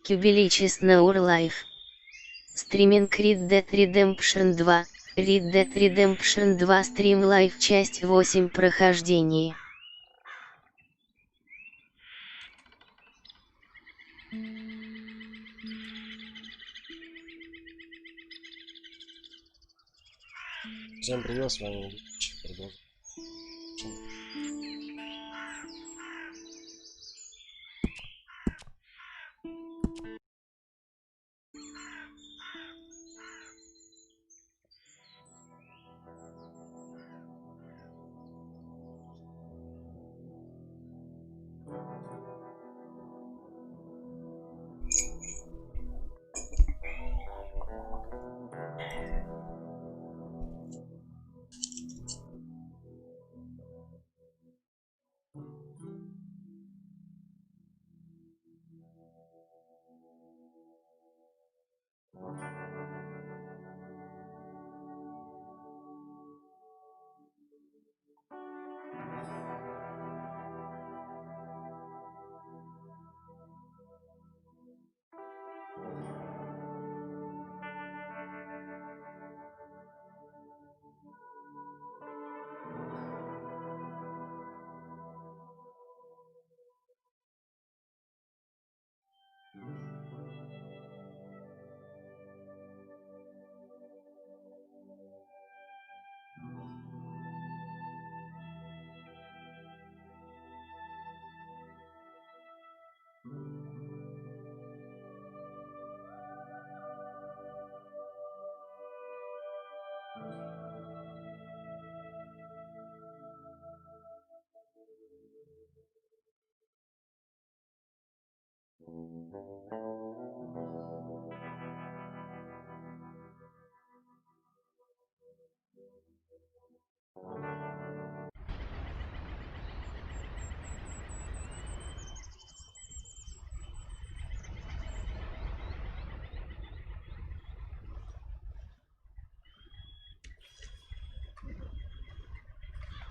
Qbelich is now live. Streaming Red Dead Redemption 2, Red Dead Redemption 2 Stream Live часть 8 Прохождение. Всем привет, с вами Qbelich.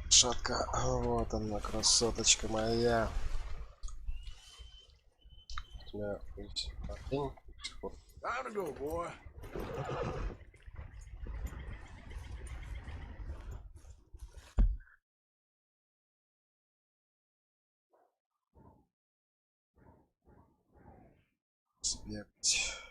Шатка, вот она, красоточка моя. У тебя есть парень? Сбегать.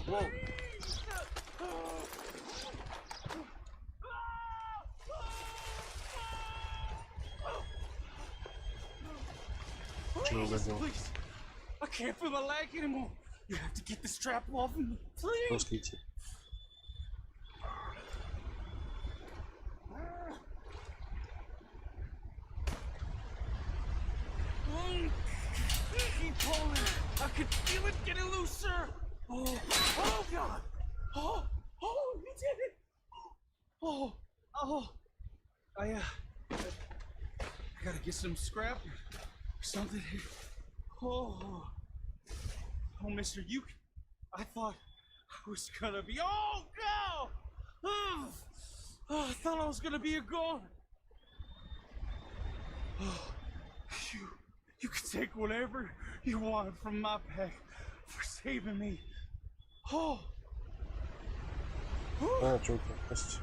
Whoa. Please. I can't feel my leg anymore. You have to get the strap off me. Please. Пустите. Keep pulling. I could feel it getting looser. Oh God. Oh, you did it. I gotta get some scrap or something here. Oh, Mister, I thought I was gonna be. Oh no! I thought I was gonna be a goner. You can take whatever you want from my pack for saving me. А, чуваки, простите.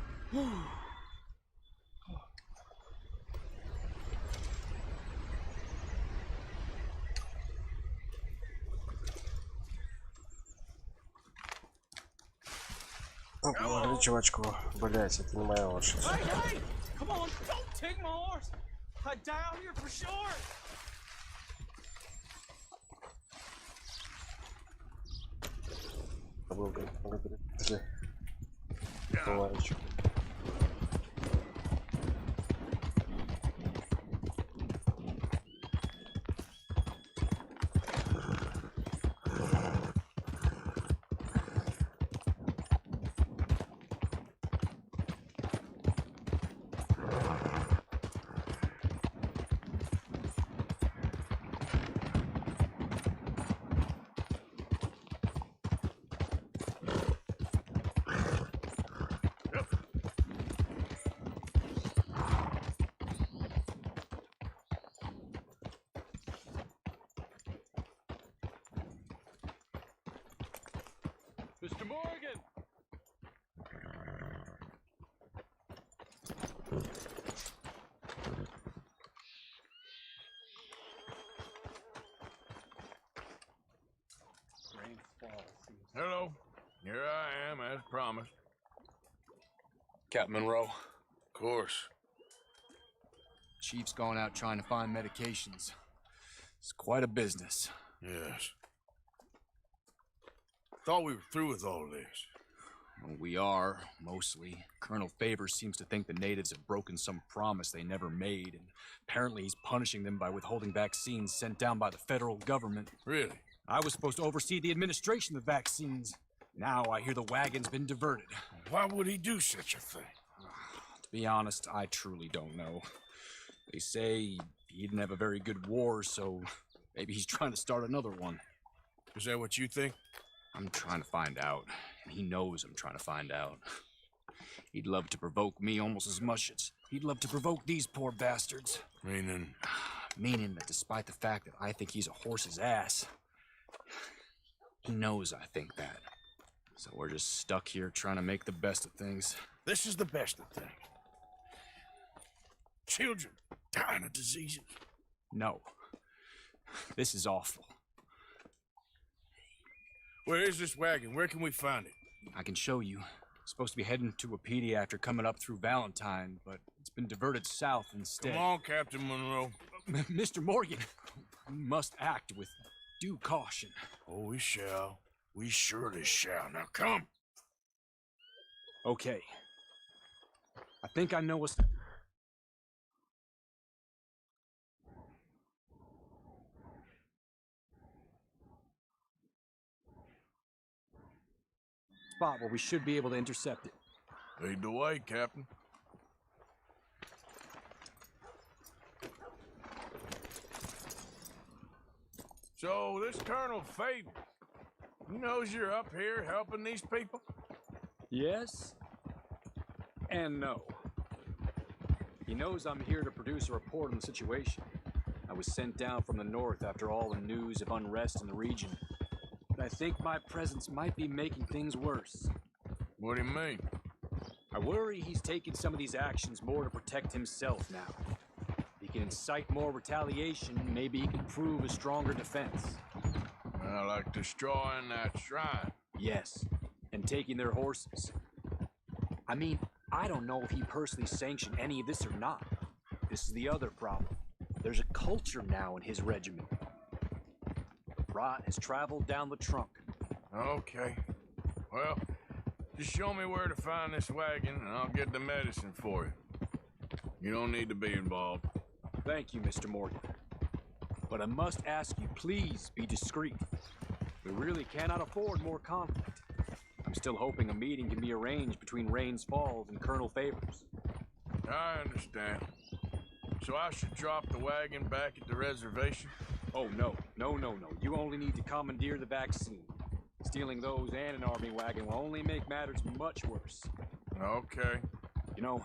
Говори, чувачку, блять, это не моя лошадь. Hey! Come on, don't take my horse. I'd die out here for sure. Благодарю. Товарищ. Mr. Morgan! Hello. Here I am, as promised. Captain Monroe, Of course. Chief's gone out trying to find medications. It's quite a business. Yes. Thought we were through with all this. Well, we are, mostly. Colonel Favors seems to think the natives have broken some promise they never made, and apparently he's punishing them by withholding vaccines sent down by the federal government. Really? I was supposed to oversee the administration of the vaccines. Now I hear the wagon's been diverted. Why would he do such a thing? To be honest, I truly don't know. They say he didn't have a very good war, so maybe he's trying to start another one. Is that what you think? I'm trying to find out, and he knows I'm trying to find out. He'd love to provoke me almost as much as he'd love to provoke these poor bastards. Meaning? Meaning that despite the fact that I think he's a horse's ass, he knows I think that. So we're just stuck here trying to make the best of things. This is the best of things. Children dying of diseases. No. This is awful. Where is this wagon? Where can we find it? I can show you. Supposed to be heading to Wapiti after coming up through Valentine, but it's been diverted south instead. Come on, Captain Monroe. Mr. Morgan, we must act with due caution. Oh, we shall. We surely shall. Now come. Okay. I think I know what's... spot where we should be able to intercept it. Lead the way, Captain. So, this Colonel Favors, he knows you're up here helping these people? Yes and no. He knows I'm here to produce a report on the situation. I was sent down from the north after all the news of unrest in the region. But I think my presence might be making things worse. What do you mean? I worry he's taking some of these actions more to protect himself now. If he can incite more retaliation, maybe he can prove a stronger defense. Like destroying that shrine. Yes. and taking their horses. I mean, I don't know if he personally sanctioned any of this or not. This is the other problem. There's a culture now in his regiment. Rot has traveled down the trunk. Okay. Well, just show me where to find this wagon, and I'll get the medicine for you. You don't need to be involved. Thank you, Mr. Morgan. But I must ask you, please be discreet. We really cannot afford more conflict. I'm still hoping a meeting can be arranged between Rains Falls and Colonel Favors. I understand. So I should drop the wagon back at the reservation? Oh, no. No. You only need to commandeer the vaccine. Stealing those and an army wagon will only make matters much worse. Okay. You know,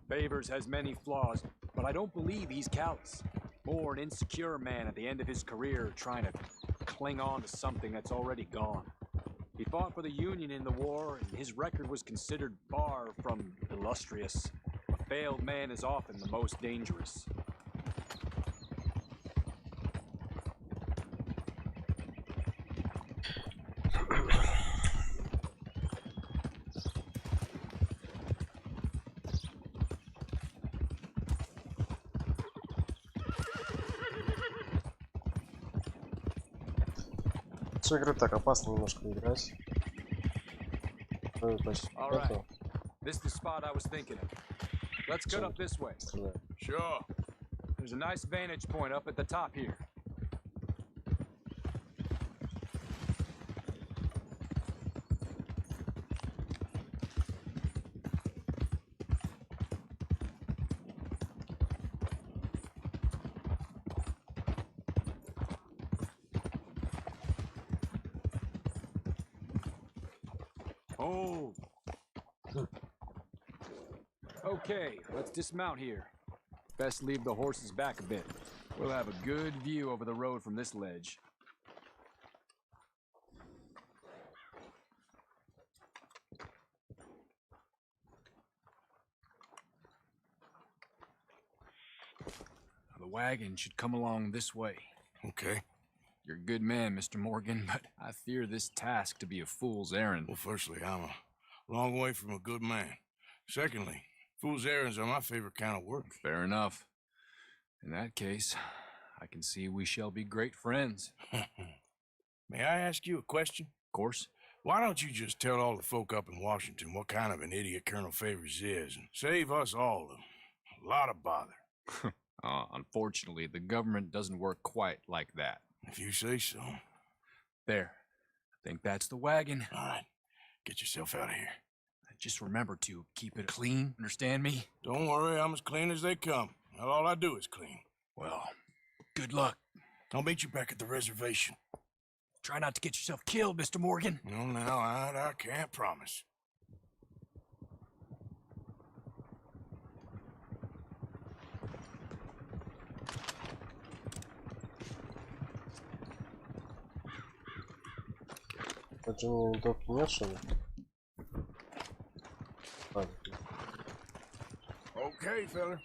Favors has many flaws, but I don't believe he's callous. More an insecure man at the end of his career trying to cling on to something that's already gone. He fought for the Union in the war, and his record was considered far from illustrious. A failed man is often the most dangerous. Все, игры так опасно немножко играть. Почти All right. This is the spot I was thinking of. Let's cut up this way. Sure. There's a nice vantage point up at the top here. Oh. Okay, let's dismount here. Best leave the horses back a bit. We'll have a good view over the road from this ledge. The wagon should come along this way. Okay. You're a good man, Mr. Morgan, but I fear this task to be a fool's errand. Well, firstly, I'm a long way from a good man. Secondly, fool's errands are my favorite kind of work. Fair enough. In that case, I can see we shall be great friends. May I ask you a question? Of course. Why don't you just tell all the folk up in Washington what kind of an idiot Colonel Favors is, and save us all a lot of bother? Unfortunately, the government doesn't work quite like that. If you say so. There. I think that's the wagon. All right. Get yourself out of here. Just remember to keep it clean, understand me? Don't worry, I'm as clean as they come. Not all I do is clean. Well, good luck. I'll meet you back at the reservation. Try not to get yourself killed, Mr. Morgan. No, now, I can't promise. Это мне винтовки нет, что ли? Okay, fella.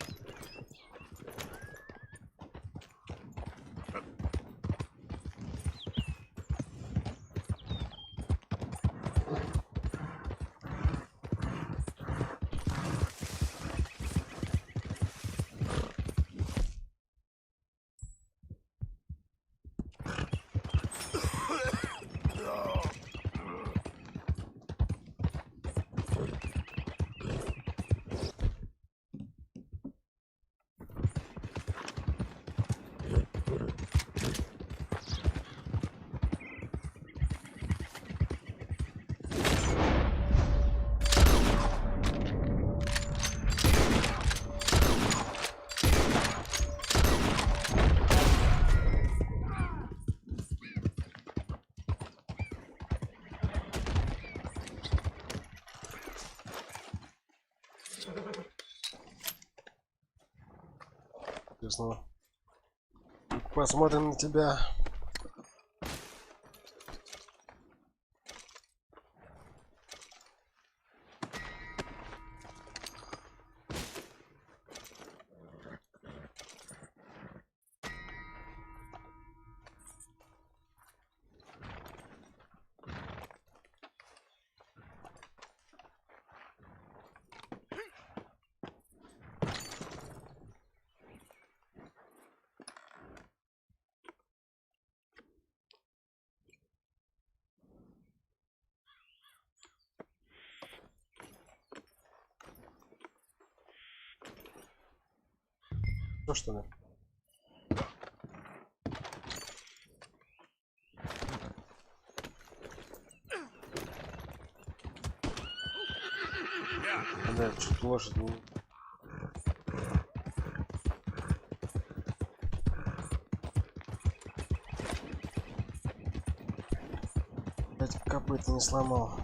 Интересно. Посмотрим на тебя. То что ли? Да, чуть лошадь не... Опять копыта не сломал.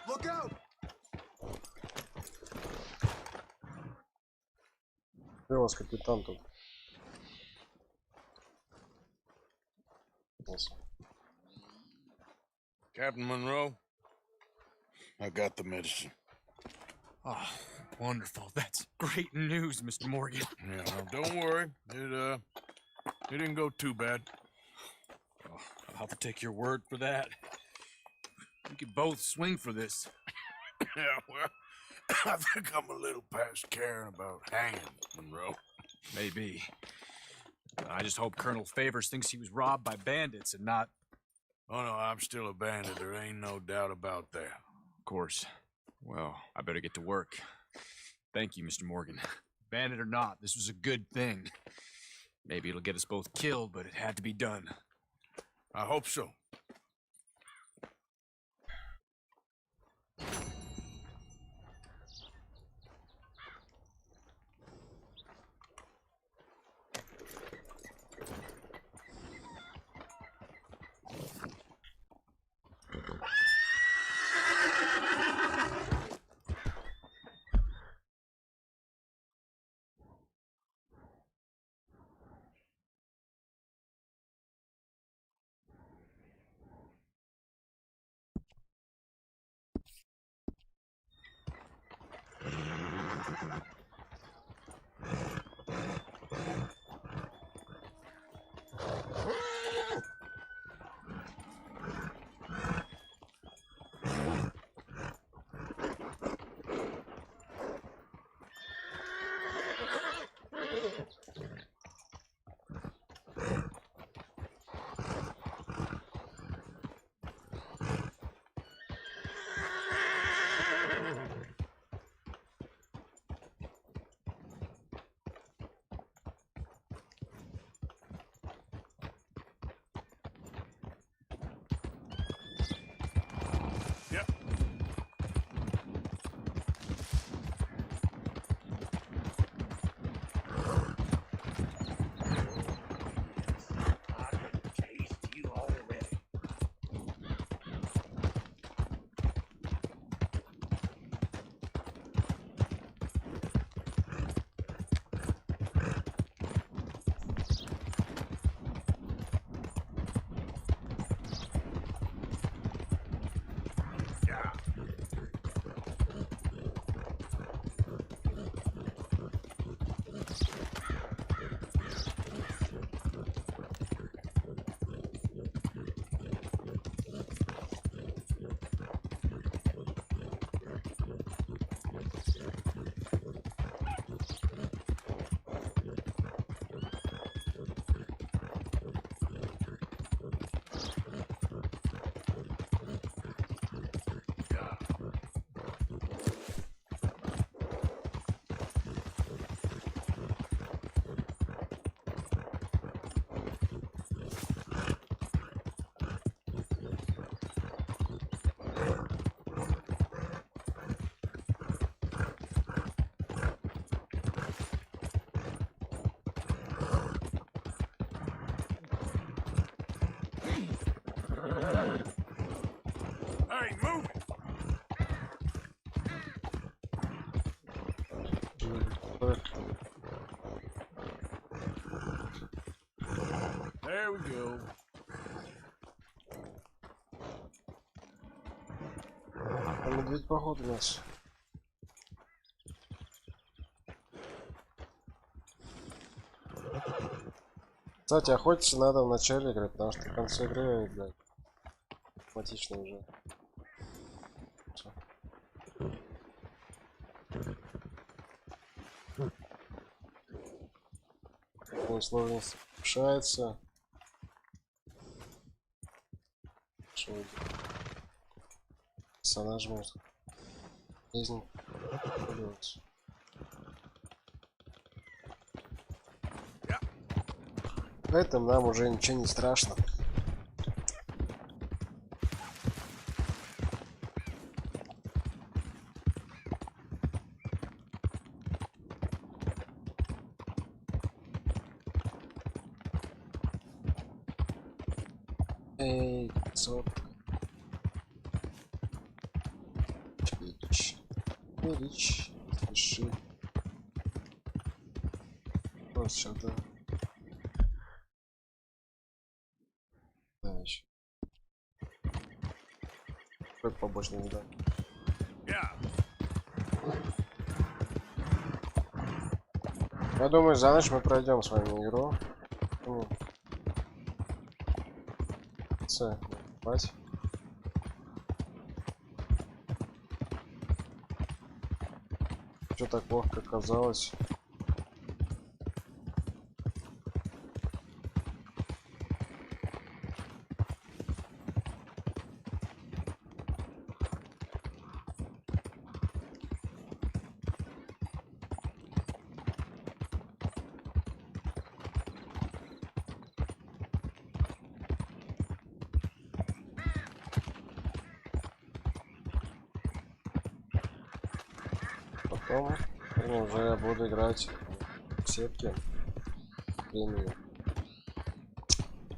Look out! Где у вас капитан тут? Captain Monroe, I got the medicine. Oh, wonderful. That's great news, Mr. Morgan. Yeah, well, don't worry. It didn't go too bad. Oh, I'll have to take your word for that. We could both swing for this. Yeah, well, I think I'm a little past caring about hanging, Monroe. Maybe. I just hope Colonel Favors thinks he was robbed by bandits and not... Oh, no, I'm still a bandit. There ain't no doubt about that. Of course. Well, I better get to work. Thank you, Mr. Morgan. Bandit or not, this was a good thing. Maybe it'll get us both killed, but it had to be done. I hope so. There we go. Медведь походу у нас. Кстати, охотиться надо в начале игры, потому что в конце игры, блядь, автоматично уже. Сложность повышается. Что персонаж может жизнь появляться. Поэтому нам уже ничего не страшно. Эй, 500. Qbelich, спеши. Вот сюда. Да, еще. Какой побочный удар. Я думаю, за ночь мы пройдем с вами игру. Спать. Что так плохо оказалось? Потом уже я буду играть в сетки времени.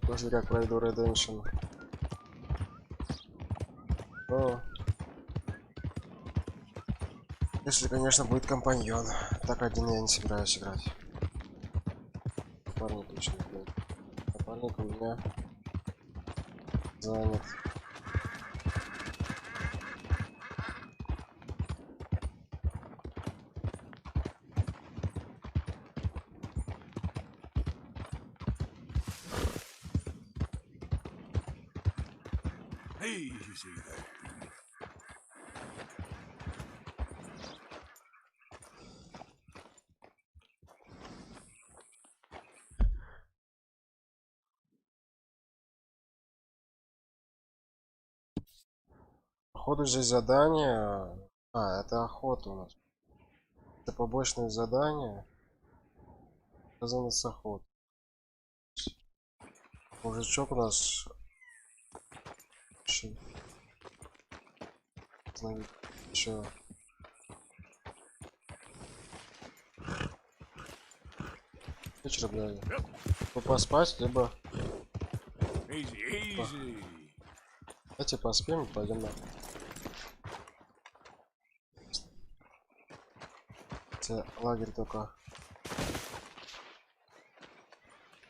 После как пройду Redemption. Но если, конечно, будет компаньон. Так один я не собираюсь играть. Напарник точно будет. Напарник у меня занят. Easy there. Походу здесь задание. А, это охота у нас. Это побочные задания. Связаны с охотой. Мужичок у нас. Еще. Вечер, блядь. Либо поспать, либо. Давайте поспим и пойдем на. Лагерь только.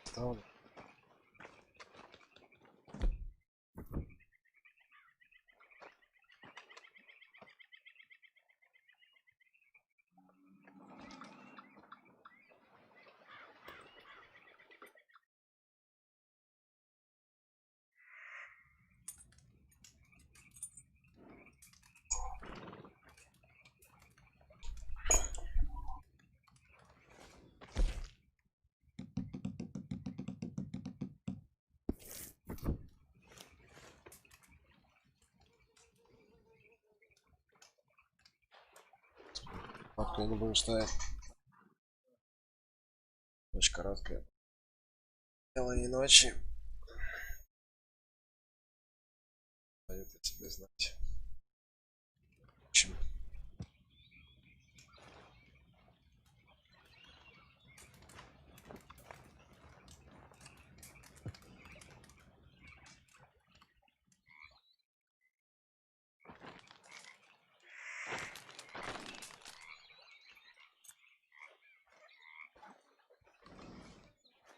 Ставлю. Папка, я не буду ставить. Очень короткая. Белые ночи. Дают о тебе знать. В общем.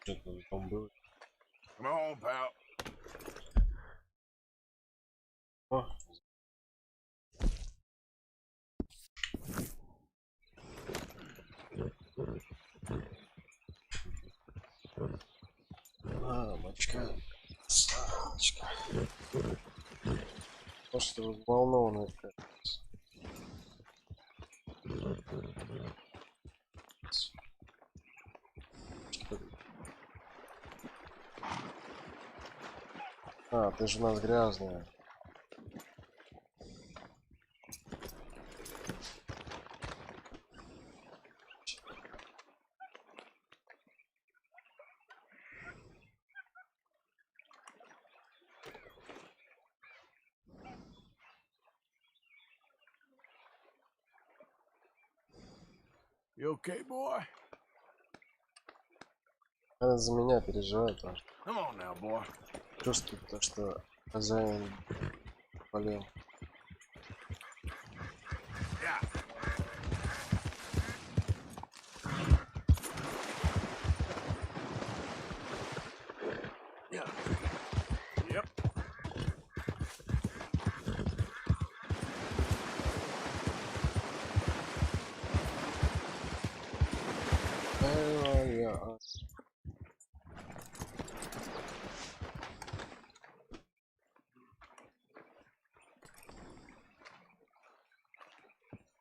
Что-то там было. Come on, pal. О. Мамочка. Сачка. Может, вы взволнованный как-то. А, ты же у нас грязная. You okay, boy? Она за меня переживает. Come on now, boy. Чувствует то, что хозяин болел. Yeah. Yeah. Yep.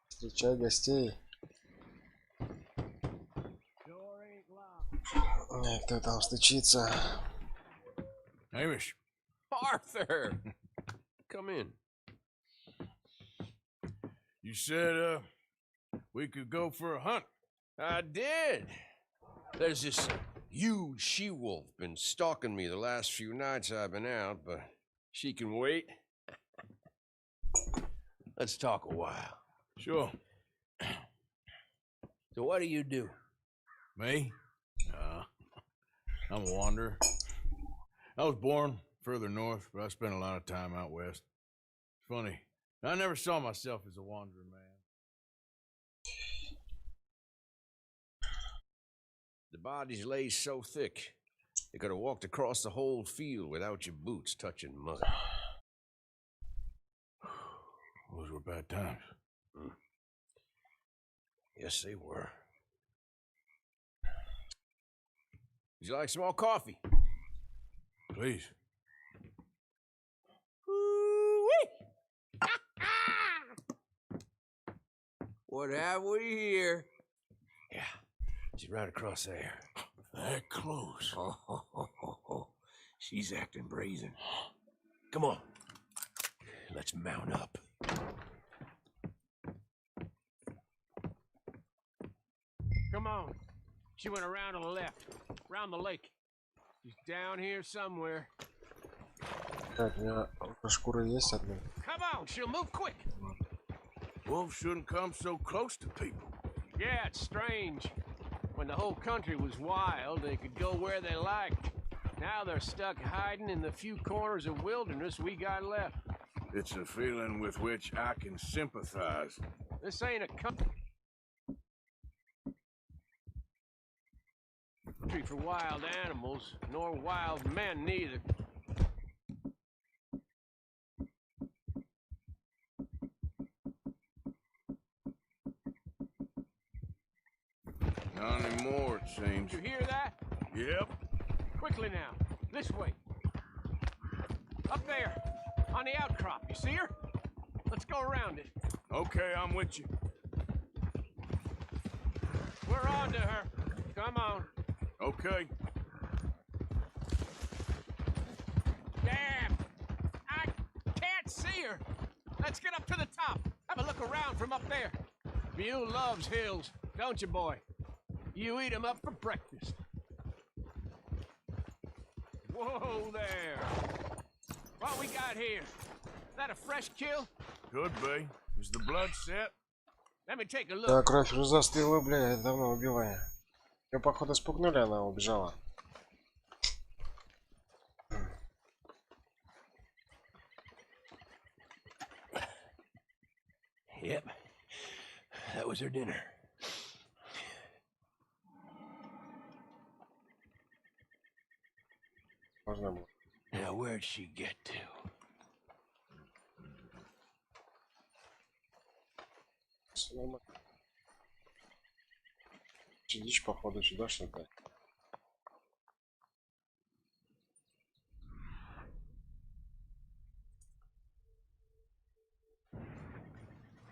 Встречай гостей. Кто там стучится? Hamish. Arthur! Come in. You said, we could go for a hunt. I did. There's this huge she-wolf been stalking me the last few nights I've been out, but she can wait. Let's talk a while. Sure. So what do you do? Me? I'm a wanderer. I was born further north, but I spent a lot of time out west. Funny, I never saw myself as a wanderer, man. The bodies lay so thick, you could have walked across the whole field without your boots touching mud. Those were bad times. Yes, they were. Would you like some more coffee? Please. What have we here? Yeah, she's right across there. That close. Oh, she's acting brazen. Come on, let's mount up. Come on. She went around on the left, around the lake. She's down here somewhere. Так, у меня шкура есть одна. Come on, she'll move quick. Wolves shouldn't come so close to people. Yeah, it's strange. When the whole country was wild, they could go where they liked. Now they're stuck hiding in the few corners of wilderness we got left. It's a feeling with which I can sympathize. This ain't a country for wild animals, nor wild men neither. Not anymore, it seems. You hear that? Yep. Quickly now, this way. Up there, on the outcrop, you see her? Let's go around it. Okay, I'm with you. We're on to her. Come on. Okay. Damn! I can't see her! Let's get up to the top. Have a look around from up there. Mule loves hills, don't you, boy? You eat 'em up for breakfast. Whoa there! What we got here? That a fresh kill? Could be. Is the blood set? Let me take a Да, look. кровь уже застыла, бля, я давно убиваю. Ее, походу, спугнули, она убежала. Yep, that was her dinner. можно было. Now, where'd she get to? Всё нормально. Дичь, походу, сюда что-то.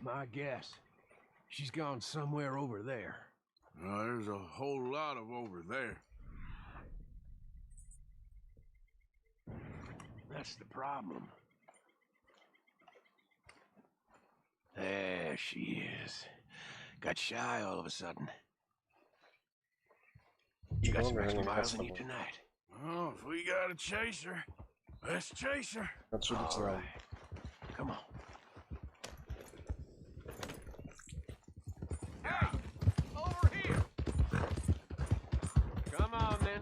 My guess. She's gone somewhere over there. There's a whole lot of over there. That's the problem. There she is. Got shy all of a sudden. You got some extra miles in you tonight. Oh, if we gotta chase her, let's chase her. Отсюда All сюда. right. Come on. Hey! Over here! Come on, then.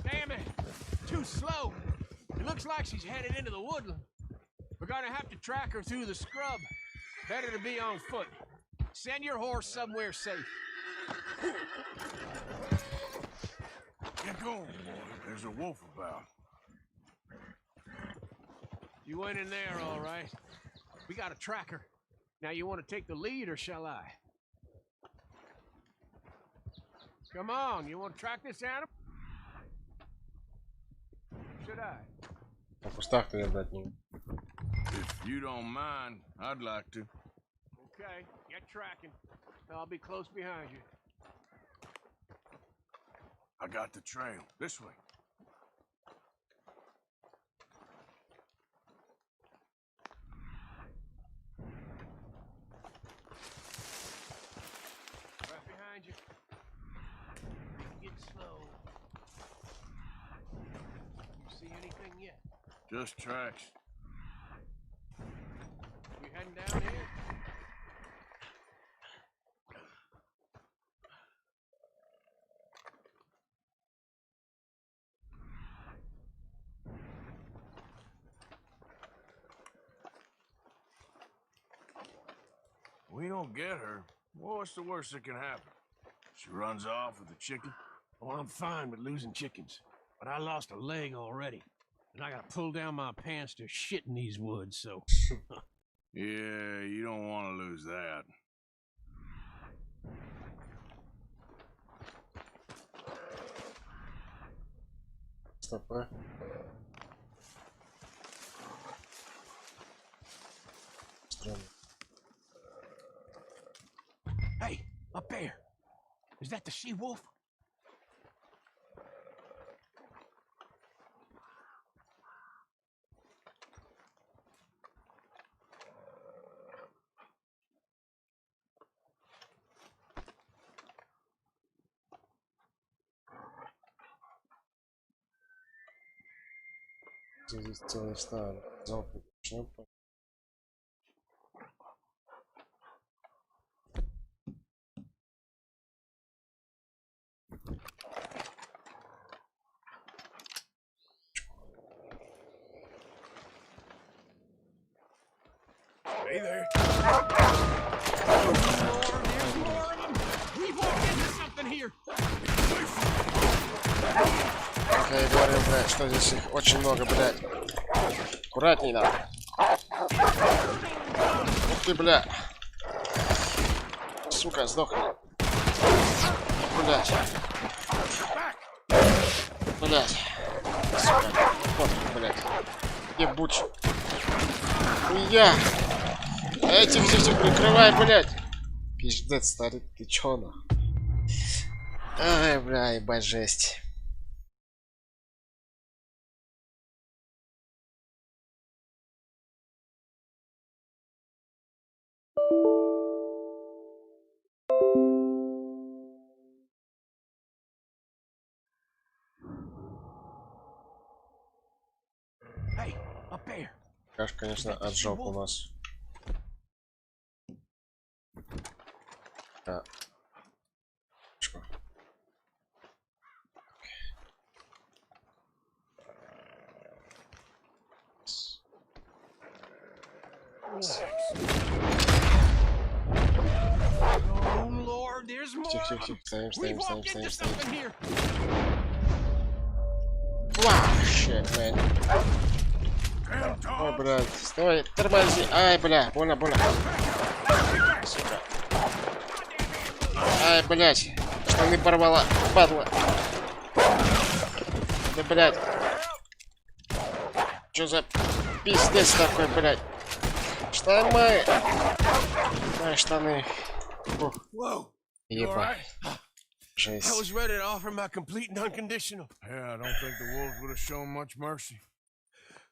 Damn it! Too slow. It looks like she's headed into the woodland. We're gonna have to track her through the scrub. Better to be on foot. Send your horse somewhere safe. Get going, boy. There's a wolf about. You went in there, all right. We got a tracker. Now, you want to take the lead, or shall I? Come on, you want to track this animal? Should I? На кустах ты брать не. If you don't mind, I'd like to. Okay, get tracking. I'll be close behind you. I got the trail. This way. Right behind you. Get slow. You see anything yet? Just tracks. We heading down here? We don't get her. Well, what's the worst that can happen? She runs off with the chicken? Oh, I'm fine with losing chickens, but I lost a leg already, and I gotta pull down my pants to shit in these woods, so... Yeah, you don't want to lose that. Стоп. Странно. Hey, up there. Is that the she-wolf? Здесь целый стан. Залп начнем. Hey there. We walked into something here. Как я и говорил, блядь, что здесь их очень много, блядь. Аккуратней надо. Ух ты, бля. Сука, сдохни. Блядь. Блядь. Сука. Вот, блядь. Ебуч. Хуя. Этих здесь прикрывай, блядь. Пиздец, старик, ты чё на? Ай, бля, ебать, жесть. Hey, up there. Каш, конечно, отжег у нас. Да. Чё? тихо. Стоим, We walked into стоим. something here. Вау, shit, man. Ой, блядь, стой, тормози. Ай, бля, больно. Сука. Ай, блядь, штаны порвала, падла. Да, блядь. Чё за пиздец такой, блядь? Штаны. Ай, штаны. Ух, Whoa! You all ебать. right? I Жесть. was ready to offer my complete and unconditional. Yeah, I don't think the wolves would have shown much mercy.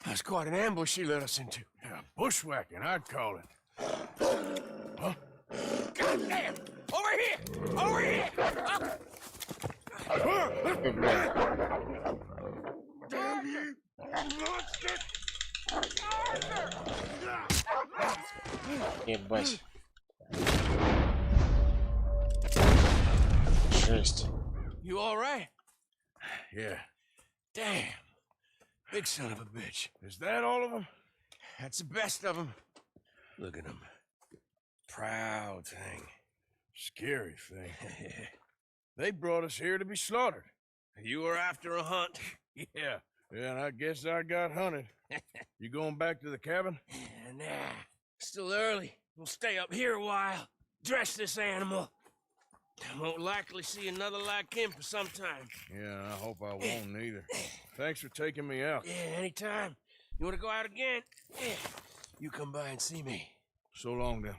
That's quite an ambush he led us into. Yeah, bushwhacking, I'd call it. Goddamn! Over here! Over here! Ой, блядь. Ебать. Жесть. You all right? Yeah. Damn. Big son of a bitch. Is that all of them? That's the best of them. Look at him. Proud thing. Scary thing. They brought us here to be slaughtered. You were after a hunt. Yeah, and I guess I got hunted. You going back to the cabin? Nah, still early. We'll stay up here a while. Dress this animal. I won't likely see another like him for some time. Yeah, I hope I won't neither. Thanks for taking me out. Yeah, anytime. You want to go out again? Yeah. You come by and see me. So long, then.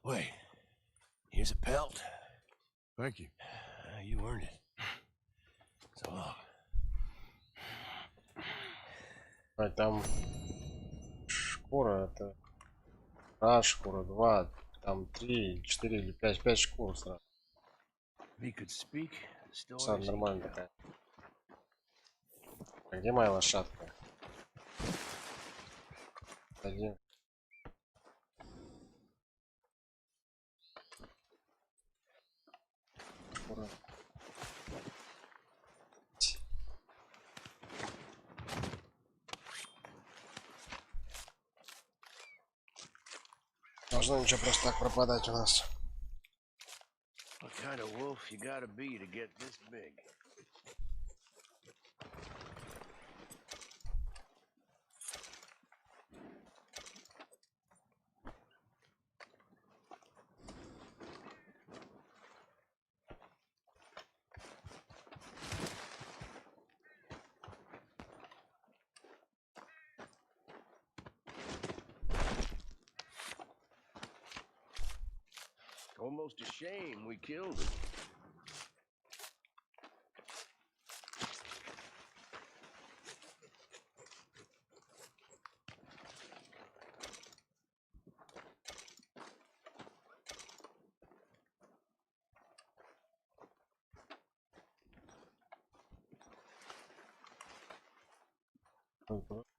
Wait. Here's a pelt. Thank you. You earned it. So long. Там шкура, это раз шкура, 2, там 3, 4 или 5 шкур сразу. We could speak. Сам нормально такая. А где моя лошадка? Один. Шкура. Должно ничего просто так пропадать у нас. What kind of wolf you gotta be to get this big? Almost a shame we killed him.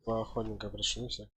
Два охотника пришли все.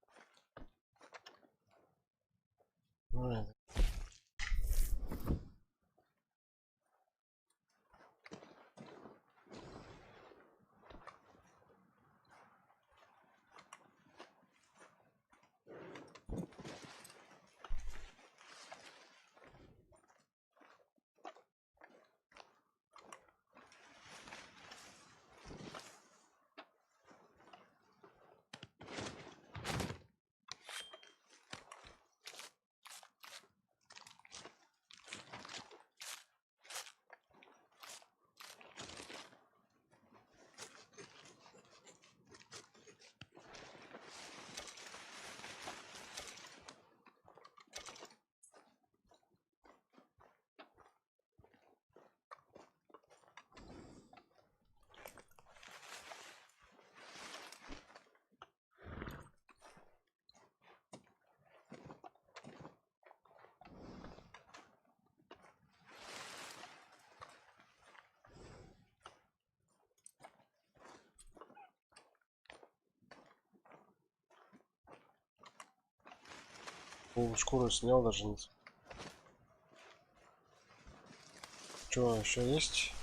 Шкуру снял даже не. Что еще есть?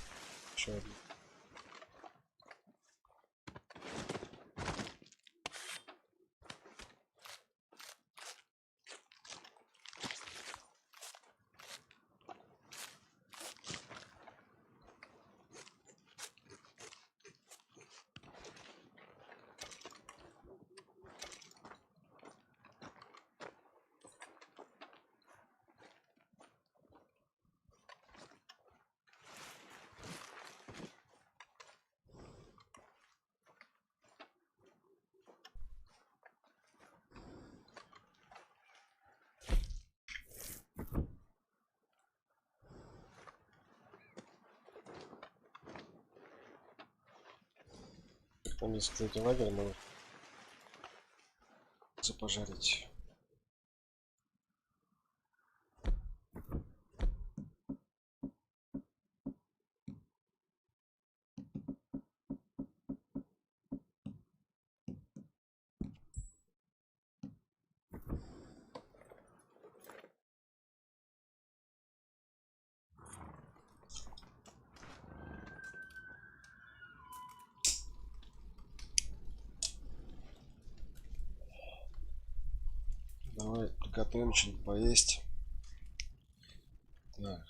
Еще один. Там есть, кстати, лагерь, можно запожарить. Давай приготовим что-нибудь поесть. Так.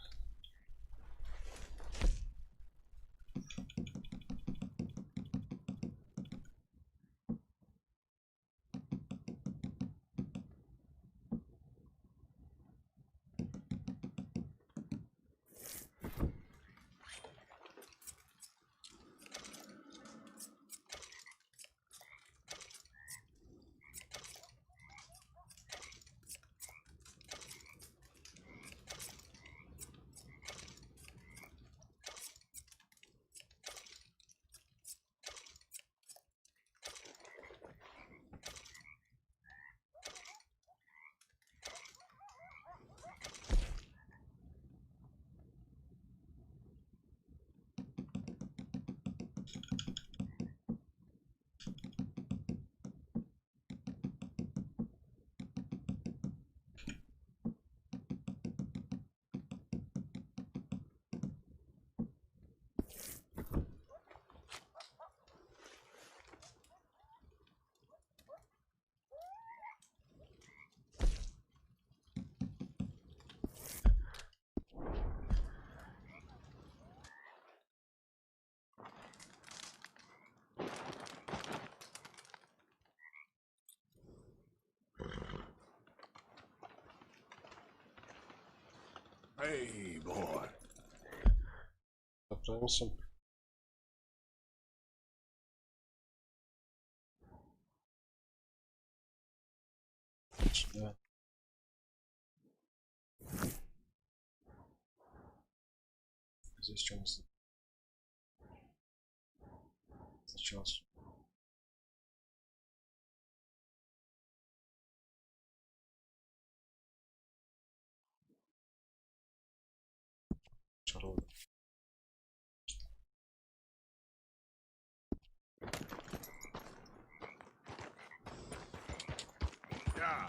Hey, boy. Отправимся. Сюда. Здесь что у нас? Сейчас. Чарльз. Yeah.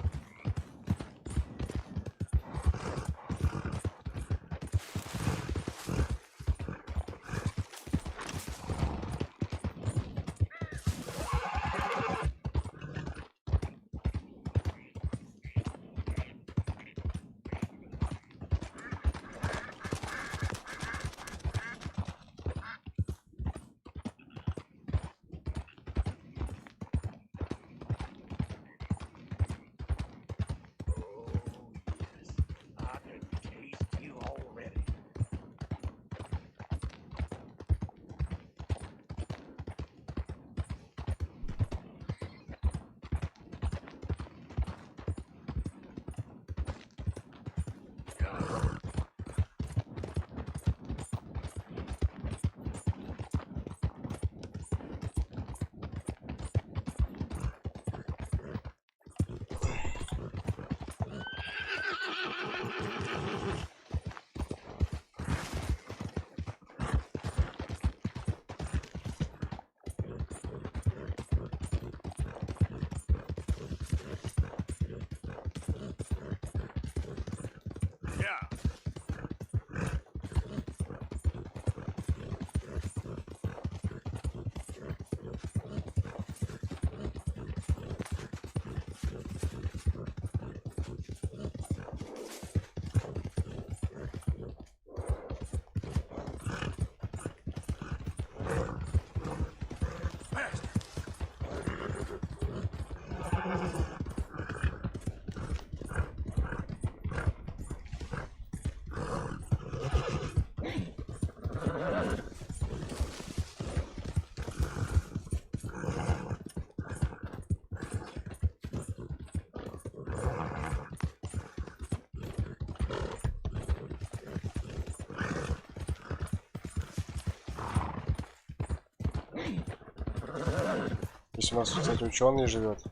Здесь у нас, кстати, ученый живет.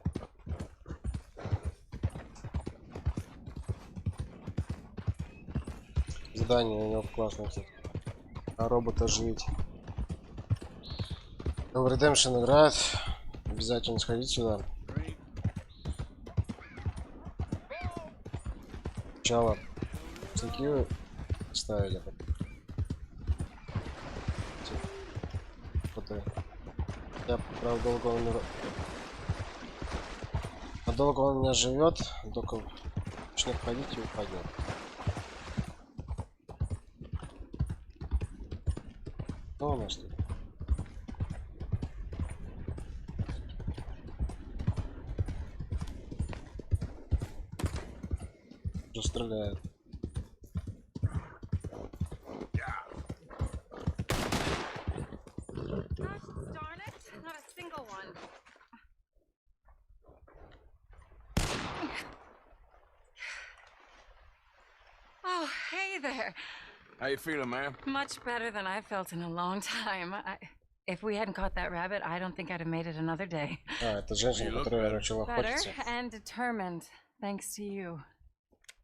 Задание у него классное, кстати. А робота оживить. В Redemption играет. Обязательно сходить сюда. Сначала такие ставили. Я, правда, долго он не... А долго он у меня живет, только начнет ходить и упадет. Что у нас тут? Уже стреляет. Oh, hey there. How you feeling, ma'am? Much better than I felt in a long time. If we hadn't caught that rabbit, I don't think I'd have made it another day. А, это женщина, которая начала Better охотиться. and determined, thanks to you.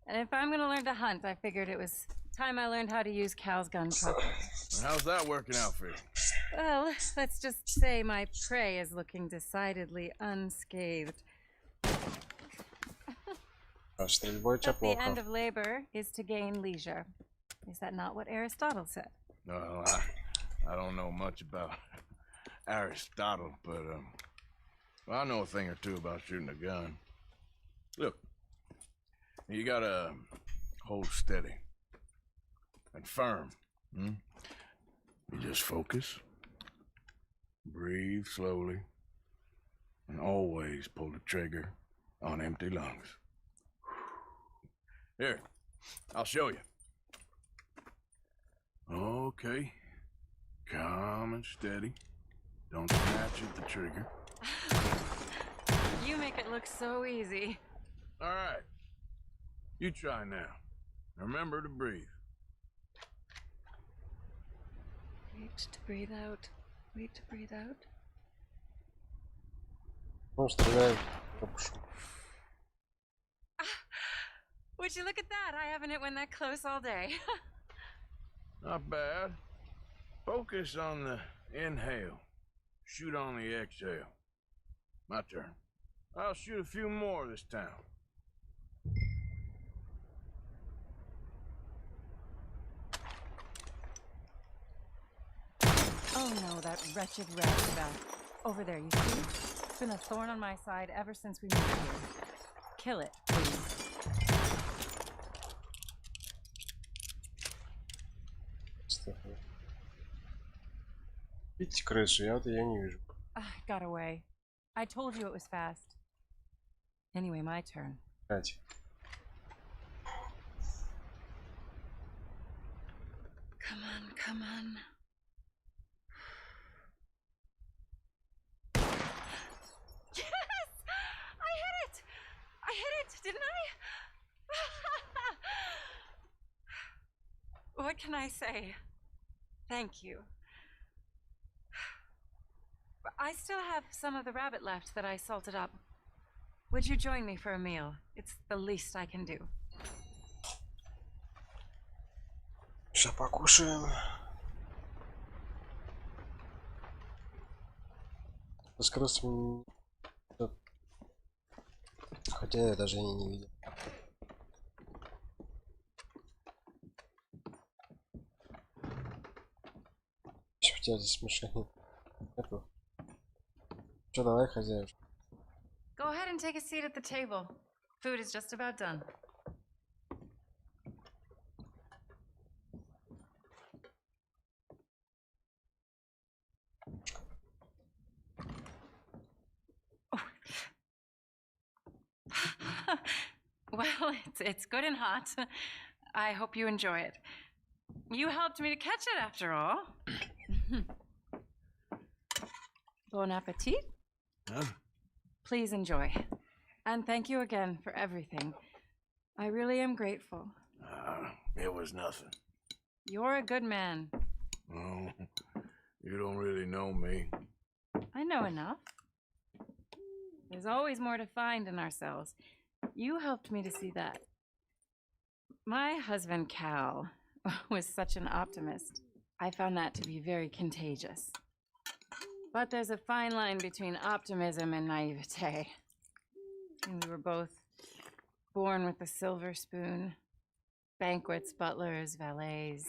And if I'm gonna learn to hunt, I figured it was time I learned how to use Cal's gun properly. How's that working out for you? Well, let's just say my prey is looking decidedly unscathed. А стрельбой у тебя But the плохо. end of labor is to gain leisure. Is that not what Aristotle said? Well, I don't know much about Aristotle, but well, I know a thing or two about shooting a gun. Look, you gotta hold steady and firm. You just focus, breathe slowly, and always pull the trigger on empty lungs. Here, I'll show you. Okay. Calm and steady. Don't snatch at the trigger. You make it look so easy. All right. You try now. Remember to breathe. Wait to breathe out. Wait to breathe out. Ну, стреляем. Would you look at that? I haven't hit one that close all day. Not bad. Focus on the inhale. Shoot on the exhale. My turn. I'll shoot a few more this time. Oh no, that wretched rat back. Over there, you see? It's been a thorn on my side ever since we moved here. Kill it, please. Видите крышу? Я вот ее не вижу. Got away. I told you it was fast. Anyway, my turn. Кстати. Come on, come on. Yes! I hit it! I hit it, didn't I? What can I say? Thank you. I still have some of the rabbit left that I salted up. Would you join me for a meal? It's the least I can do. Сейчас покушаем. С крысами... Хотя я даже не видел. Что у тебя здесь мишень? Нету. Что, давай, хозяин. Go ahead and take a seat at the table. Food is just about done. Well, it's good and hot. I hope you enjoy it. You helped me to catch it after all. Bon appetit. Huh? Please enjoy. And thank you again for everything. I really am grateful. It was nothing. You're a good man. Oh, you don't really know me. I know enough. There's always more to find in ourselves. You helped me to see that. My husband, Cal, was such an optimist. I found that to be very contagious. But there's a fine line between optimism and naivete. And we were both born with a silver spoon. Banquets, butlers, valets.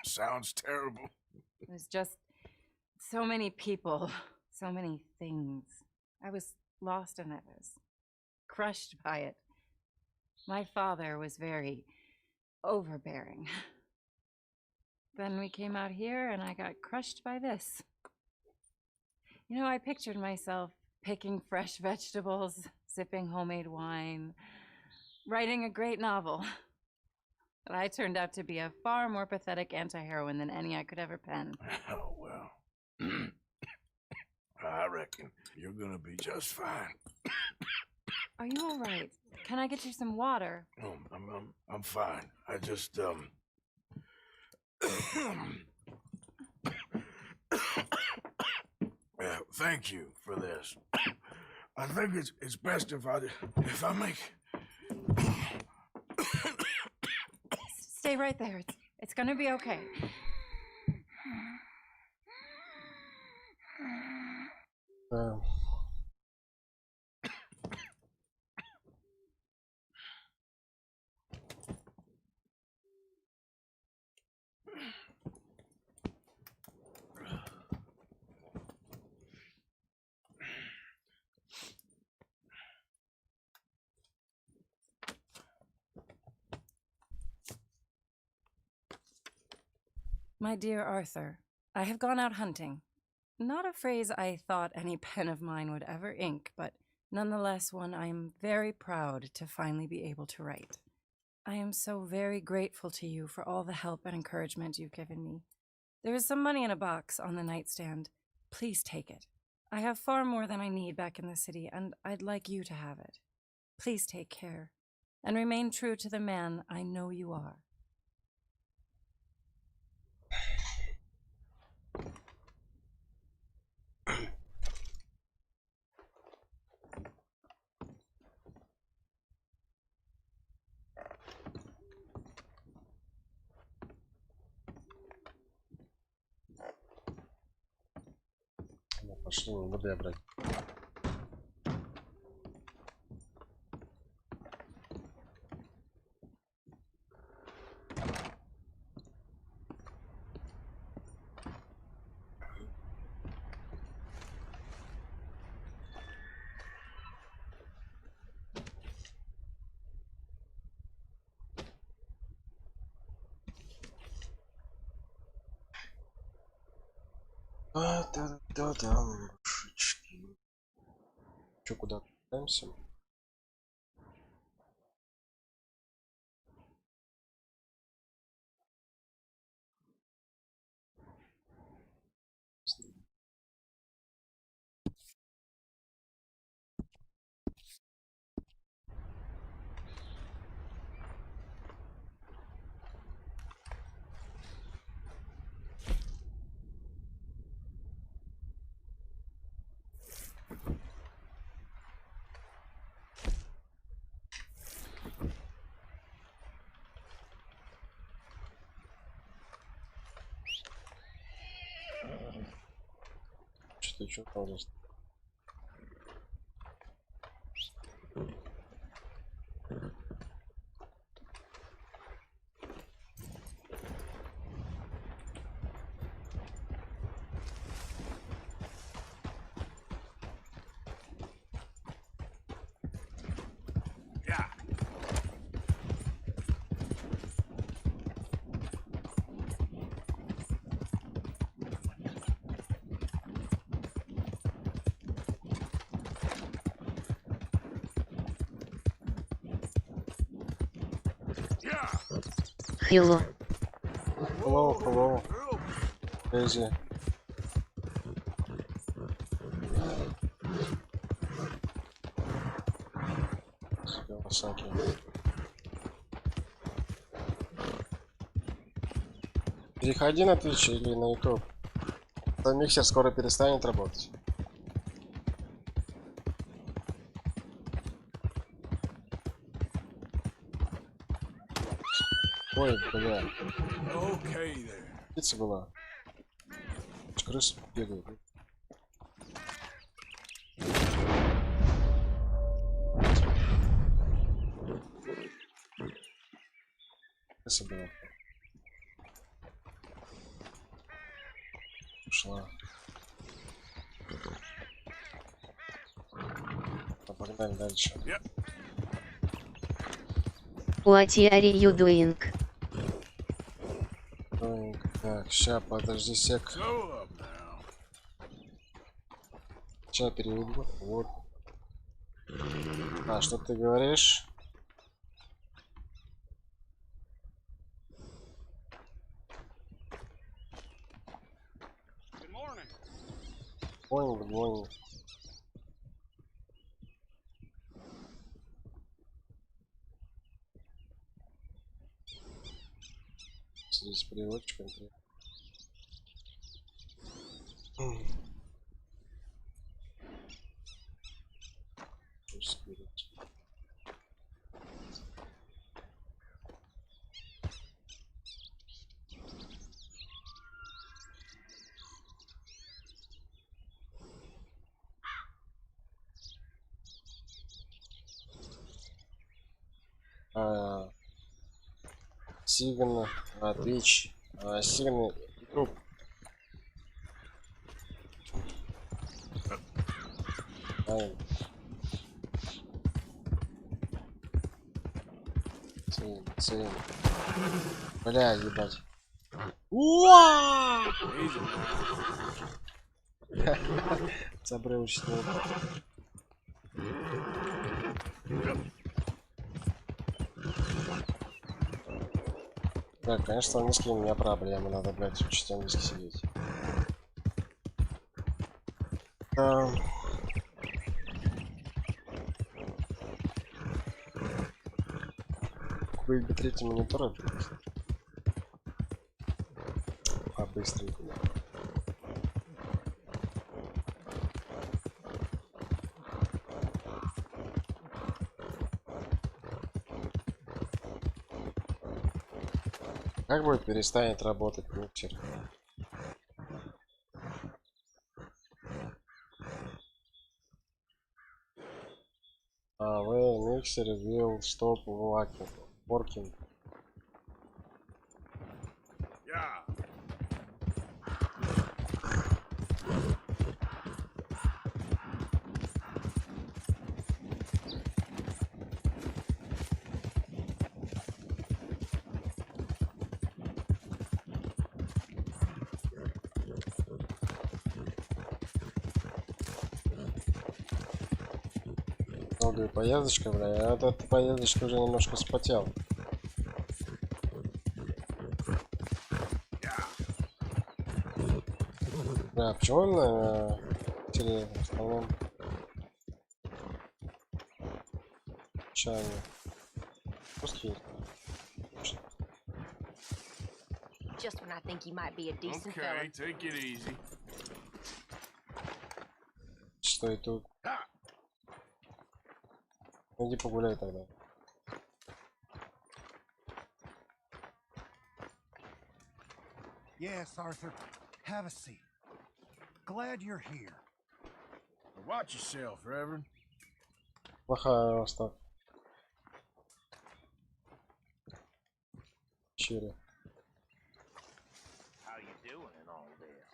Sounds terrible. It was just so many people, so many things. I was lost in it. I was crushed by it. My father was very overbearing. Then we came out here and I got crushed by this. You know, I pictured myself picking fresh vegetables, sipping homemade wine, writing a great novel. But I turned out to be a far more pathetic anti-heroine than any I could ever pen. Oh, well. I reckon you're gonna be just fine. Are you all right? Can I get you some water? Oh, I'm fine. I just, thank you for this. I think it's best if I make... Stay right there. It's gonna be okay. My dear Arthur, I have gone out hunting. Not a phrase I thought any pen of mine would ever ink, but nonetheless one I am very proud to finally be able to write. I am so very grateful to you for all the help and encouragement you've given me. There is some money in a box on the nightstand. Please take it. I have far more than I need back in the city, and I'd like you to have it. Please take care, and remain true to the man I know you are. Пошли, не буду я брать. Да-да-да, мужички. Чё, куда отправляемся? Что там здесь? Hello. Hello, hello. Daisy. Переходи на Twitch или на YouTube. Там миксер скоро перестанет работать. Ой, бля. Okay there. Птица была. Крысы бегают. Крыса была. Ушла. Погнали дальше. What are you doing? Так, ща, подожди сек. Go up now. Ща переведу. Вот. А, что ты говоришь? Good morning. Понял. Здесь переводчик. Сигнал, Twitch, сигнал, YouTube. Цель. Бля, ебать. Уа! Забрал что. Да, конечно, английский у меня проблемы, надо, блядь, учить английский сидеть. Купить бы третий монитор, быстренько. Как будет перестанет работать миксер? Миксер will stop working. Yeah. Долгая поездочка, бля, я от этой поездочки уже немножко вспотел. Да, почему он в основном чайный? Русский. Just when I think he might be a decent fella. Okay, take it easy. Что и тут? Иди погуляй тогда. Yes, Arthur. Have a seat. Glad you're here. Watch yourself, Reverend. Плохая роста. Черри. How you doing in all this?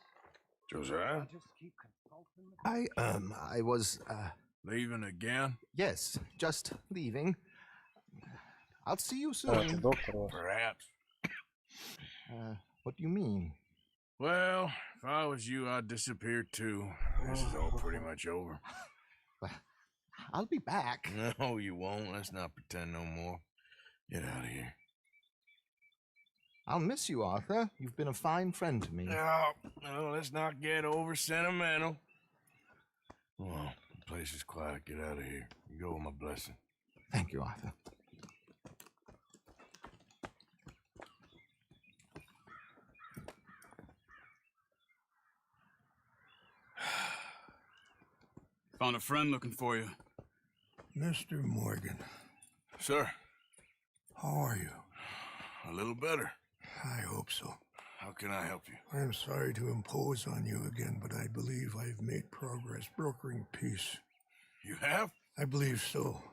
Josiah? Just keep consulting the I was, Leaving again? yes, just leaving. I'll see you А, soon. ты доктор у вас. Perhaps. What do you mean? Well, if I was you, I'd disappear too. This is all pretty much over. Well, I'll be back. No, you won't. Let's not pretend no more. Get out of here. I'll miss you, Arthur. You've been a fine friend to me. No, let's not get over sentimental. Well, the place is quiet. Get out of here. You go with my blessing. Thank you, Arthur. Found a friend looking for you. Mr. Morgan, Sir, how are you? A little better. I hope so. How can I help you? I am sorry to impose on you again, but I believe I've made progress brokering peace. You have? I believe so.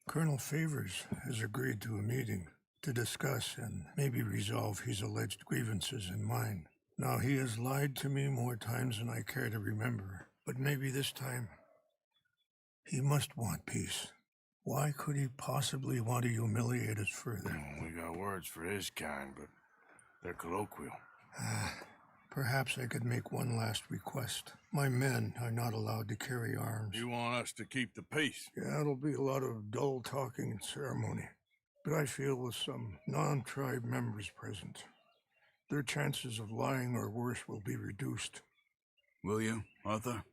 Colonel Favors has agreed to a meeting to discuss and maybe resolve his alleged grievances and mine. Now, he has lied to me more times than I care to remember, but maybe this time he must want peace. Why could he possibly want to humiliate us further? We got words for his kind, but they're colloquial. Perhaps I could make one last request. My men are not allowed to carry arms. You want us to keep the peace? Yeah, it'll be a lot of dull talking and ceremony. But I feel with some non-tribe members present, their chances of lying or worse will be reduced. Will you, Arthur?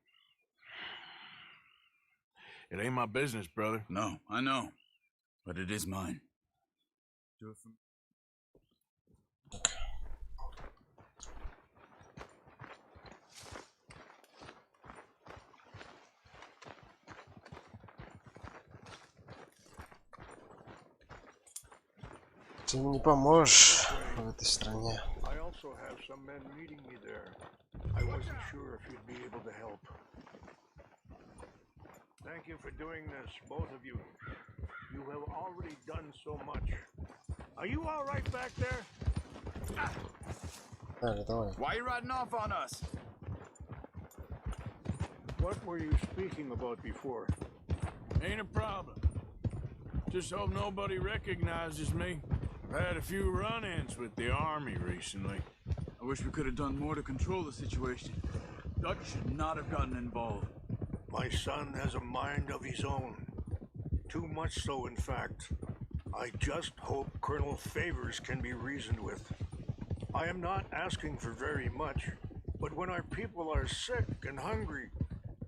It ain't my business, brother. No, I know. But it is mine. Do it for me. Ты мне не поможешь в этой стране. I also have some men meeting me there. I wasn't sure if you'd be able to help. Thank you for doing this, both of you. You have already done so much. Are you all right back there? Давай. Why are you riding off on us? What were you speaking about before? Ain't a problem. Just hope nobody recognizes me. I've had a few run-ins with the army recently. I wish we could have done more to control the situation. Dutch should not have gotten involved. My son has a mind of his own. Too much so, in fact. I just hope Colonel Favors can be reasoned with. I am not asking for very much, but when our people are sick and hungry,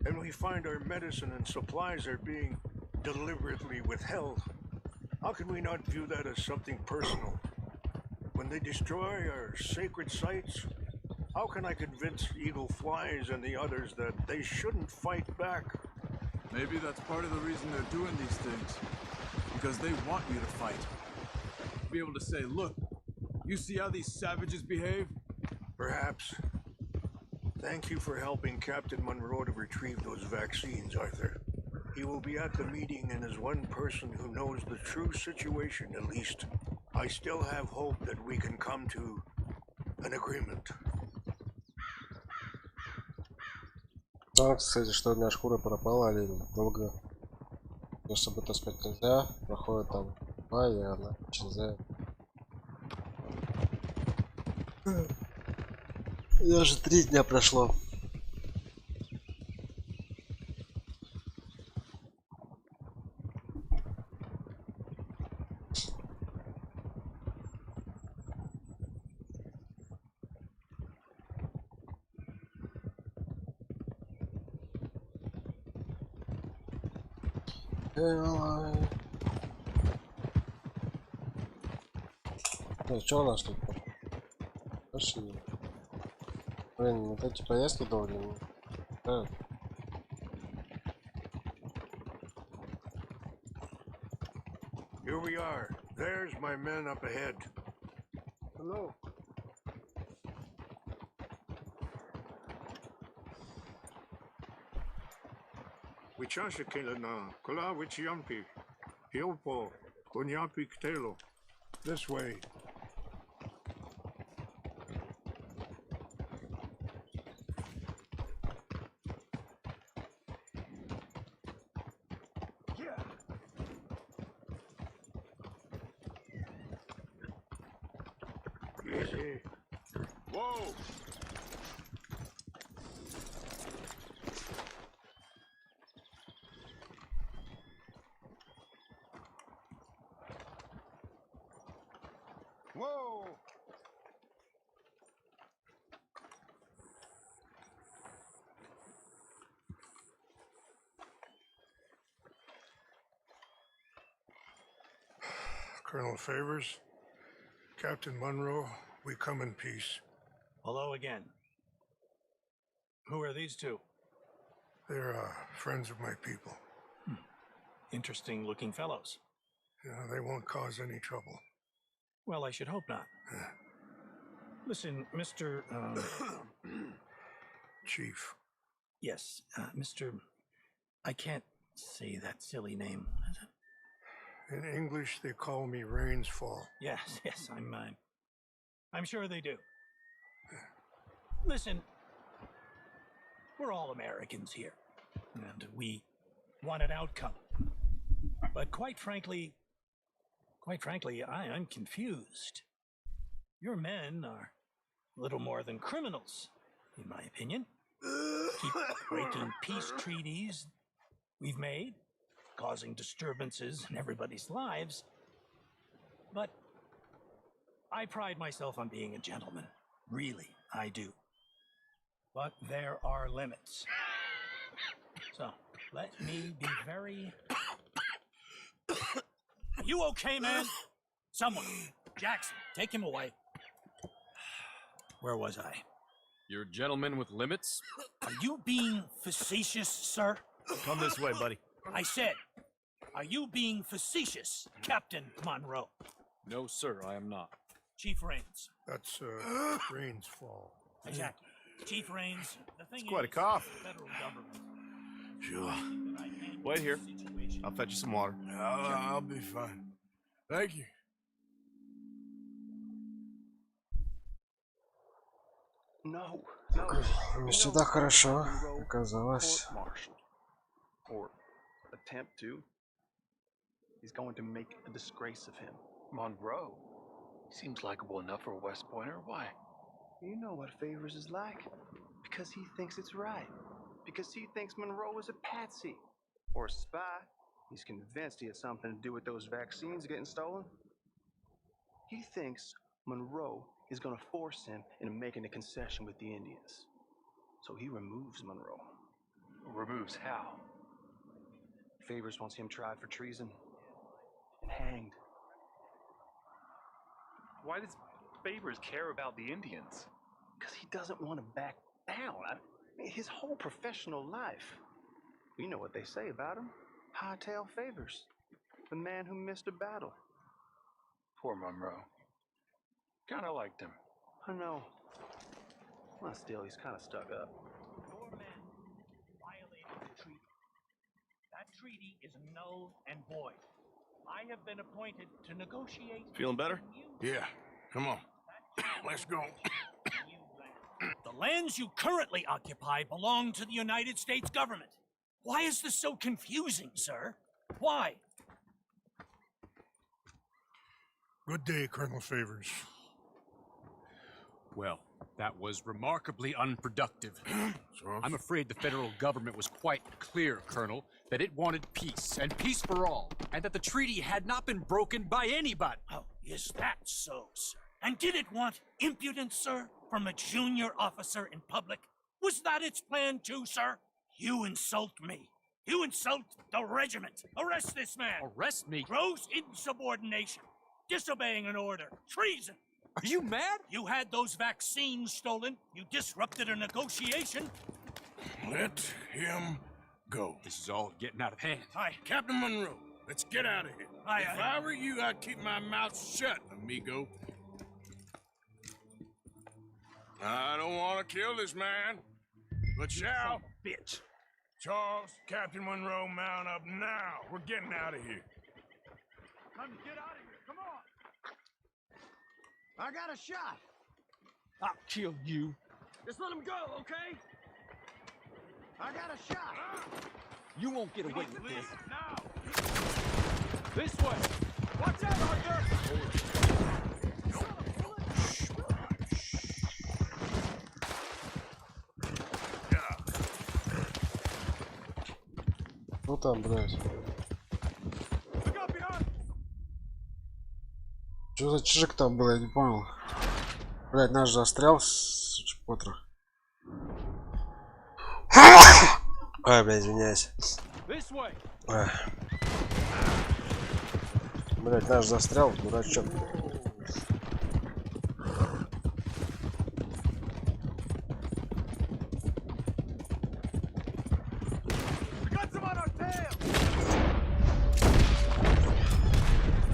and we find our medicine and supplies are being deliberately withheld, how can we not view that as something personal? When they destroy our sacred sites, how can I convince Eagle Flies and the others that they shouldn't fight back? Maybe that's part of the reason they're doing these things. Because they want you to fight. Be able to say, look, you see how these savages behave? Perhaps. Thank you for helping Captain Monroe to retrieve those vaccines, Arthur. He will be at the meeting and is one person who knows the true situation, at least. I still have hope that we can come to an agreement. Так, кстати, что одна шкура пропала, или долго. Чтобы таскать нельзя. Проходит там 2, и она исчезает. Даже 3 дня прошло. Ну, что у нас тут? Пошли. Блин, вот эти поездки долгие. Да. Here we are. There's my men up ahead. Hello. Wichashikilana, Kula Wichiampi, Hiopo, Kunyapi Ktelo. This way. Easy. Whoa! Whoa! Colonel Favors, Captain Monroe, we come in peace. Hello again. Who are these two? They're friends of my people. Interesting looking fellows. Yeah, they won't cause any trouble. Well, I should hope not. Listen, Mr. Chief. Yes, Mr. I can't say that silly name. In English, they call me Rains Fall. Yes, I'm sure they do. Listen, we're all Americans here, and we want an outcome. But quite frankly, I'm confused. Your men are little more than criminals, in my opinion. Keep breaking peace treaties we've made, causing disturbances in everybody's lives. But I pride myself on being a gentleman. Really, I do. But there are limits. So, let me be very... Are you okay, man? Someone. Jackson, take him away. Where was I? You're a gentleman with limits? Are you being facetious, sir? Come this way, buddy. I said, are you being facetious, Captain Monroe? No, sir, I am not. Chief Rains. That's Rains Fall. Exactly. Chief Rains, the thing It's quite a is, cough. the federal government. Sure. Wait here. I'll fetch you some water. I'll be fine. Thank you. No. Не всегда хорошо оказалось. Or attempt to. He's going to make a disgrace of him. Monroe? Seems likable enough for a West Pointer. Why? You know what Favors is like. Because he thinks it's right. Because he thinks Monroe is a patsy. Or a spy. He's convinced he had something to do with those vaccines getting stolen. He thinks Monroe is going to force him into making a concession with the Indians. So he removes Monroe. Removes how? Favors wants him tried for treason and hanged. Why does Favors care about the Indians? Because he doesn't want to back down. His whole professional life. You know what they say about him. Hightail Favors. The man who missed a battle. Poor Monroe. Kinda liked him. I know. Well, still, he's kind of stuck up. Your men violated the treaty. That treaty is null and void. I have been appointed to negotiate... Feeling better? Yeah, come on. Let's go. The lands you currently occupy belong to the United States government. Why is this so confusing, sir? Why? Good day, Colonel Favors. Well, that was remarkably unproductive. I'm afraid the federal government was quite clear, Colonel, that it wanted peace, and peace for all, and that the treaty had not been broken by anybody. Oh, is that so, sir? And did it want impudence, sir, from a junior officer in public? Was that its plan too, sir? You insult me. You insult the regiment. Arrest this man. Arrest me? Gross insubordination. Disobeying an order. Treason. Are you mad? You had those vaccines stolen. You disrupted a negotiation. Let him go. This is all getting out of hand. Hi. Captain Monroe, let's get out of here. If I were you, I'd keep my mouth shut, amigo. I don't want to kill this man, but shall. Bitch. Charles, Captain Monroe, mount up now. We're getting out of here. Time to get out of here. Come on. I got a shot. I'll kill you. Just let him go, okay? I got a shot. You won't get away with this. Now. This way. Watch out, Arthur. Ну там, блядь. Что за чижик там был, я не понял. Блядь, наш застрял, сучий потрох. Ой, блядь, извиняюсь. Ой. Блядь, наш застрял, дурачок.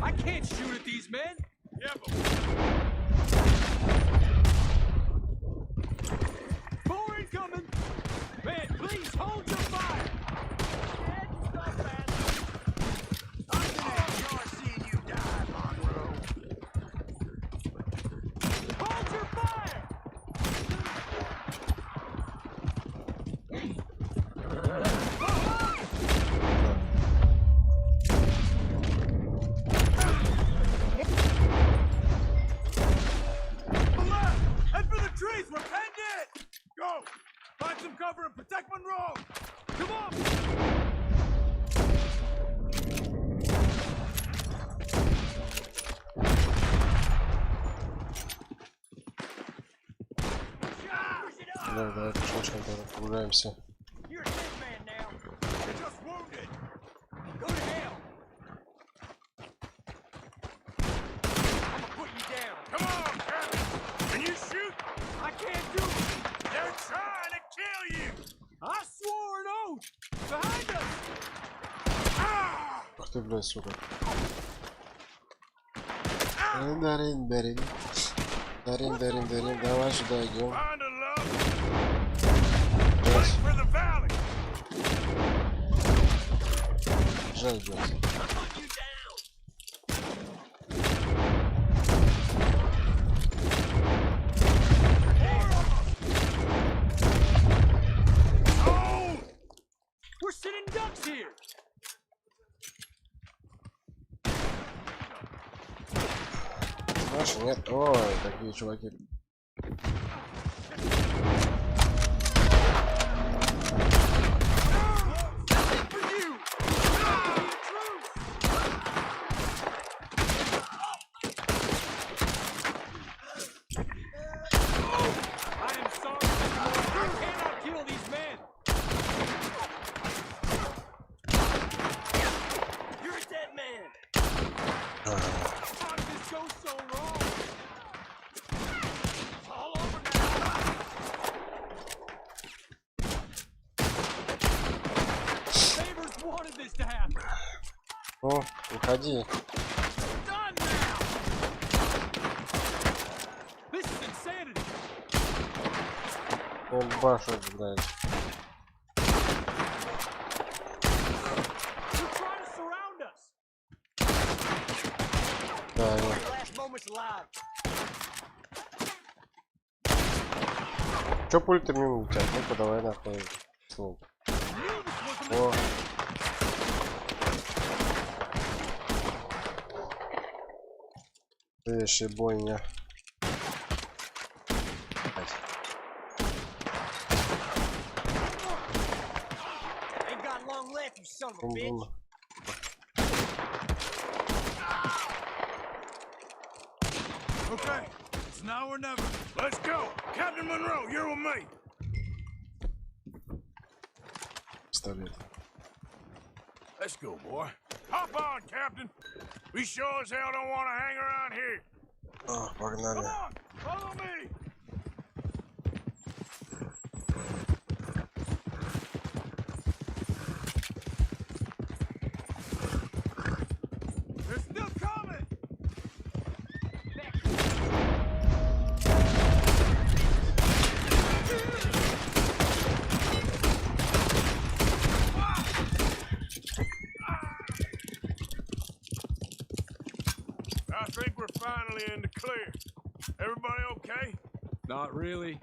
I can't shoot at these men. Yeah, but давай пешочком прогуляемся. You're a dead man now. You're just wounded. Go to hell. I'm gonna put you down. Come on, Captain! Can you shoot? I can't do it. They're trying to kill you! I swore an oath. Behind us. Ах ты, блядь, сука. Дарин. Давай сюда идем. Find a love. Wait for the valley. Жаль, блядь. We're sitting ducks here. Наши нет. Ой, такие чуваки. О, уходи. Он башит, блядь. Да, чё пульт мимо летят? Ну-ка, давай нахуй. О. Следующая бойня. Бум-бум. Okay, it's now or never. Let's go. Captain Monroe, you're with me. Пистолет. Let's go, boy. Hop on, Captain. We sure as hell don't want to hang around here. О, погнали. Come on, follow me. They're still coming. I think we're finally in the clear. Everybody okay? Not really.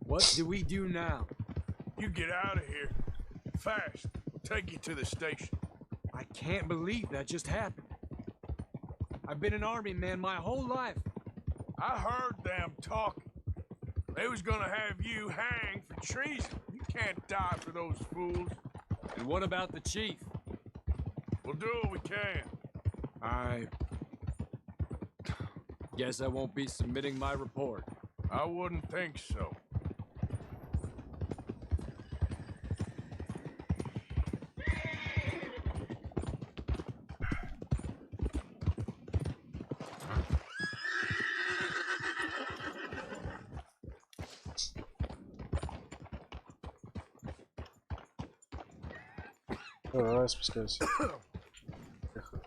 What do we do now? You get out of here. Fast. We'll take you to the station. I can't believe that just happened. I've been an army man my whole life. I heard them talking. They was gonna have you hanged for treason. You can't die for those fools. And what about the chief? We'll do what we can. I guess I won't be submitting my report. I wouldn't think so. Давай, спускайся. Тихо.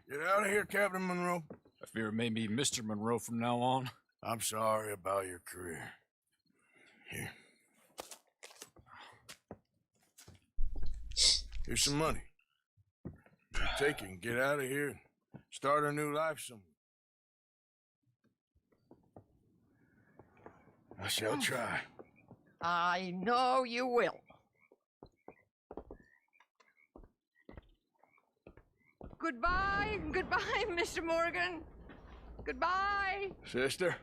Get out of here, Captain Monroe. I fear it may be Mr. Monroe from now on. I'm sorry about your career. Here. Here's some money. You take it and get out of here and start a new life somewhere. I shall try. I know you will. Goodbye, goodbye, Mr. Morgan. Goodbye. Sister?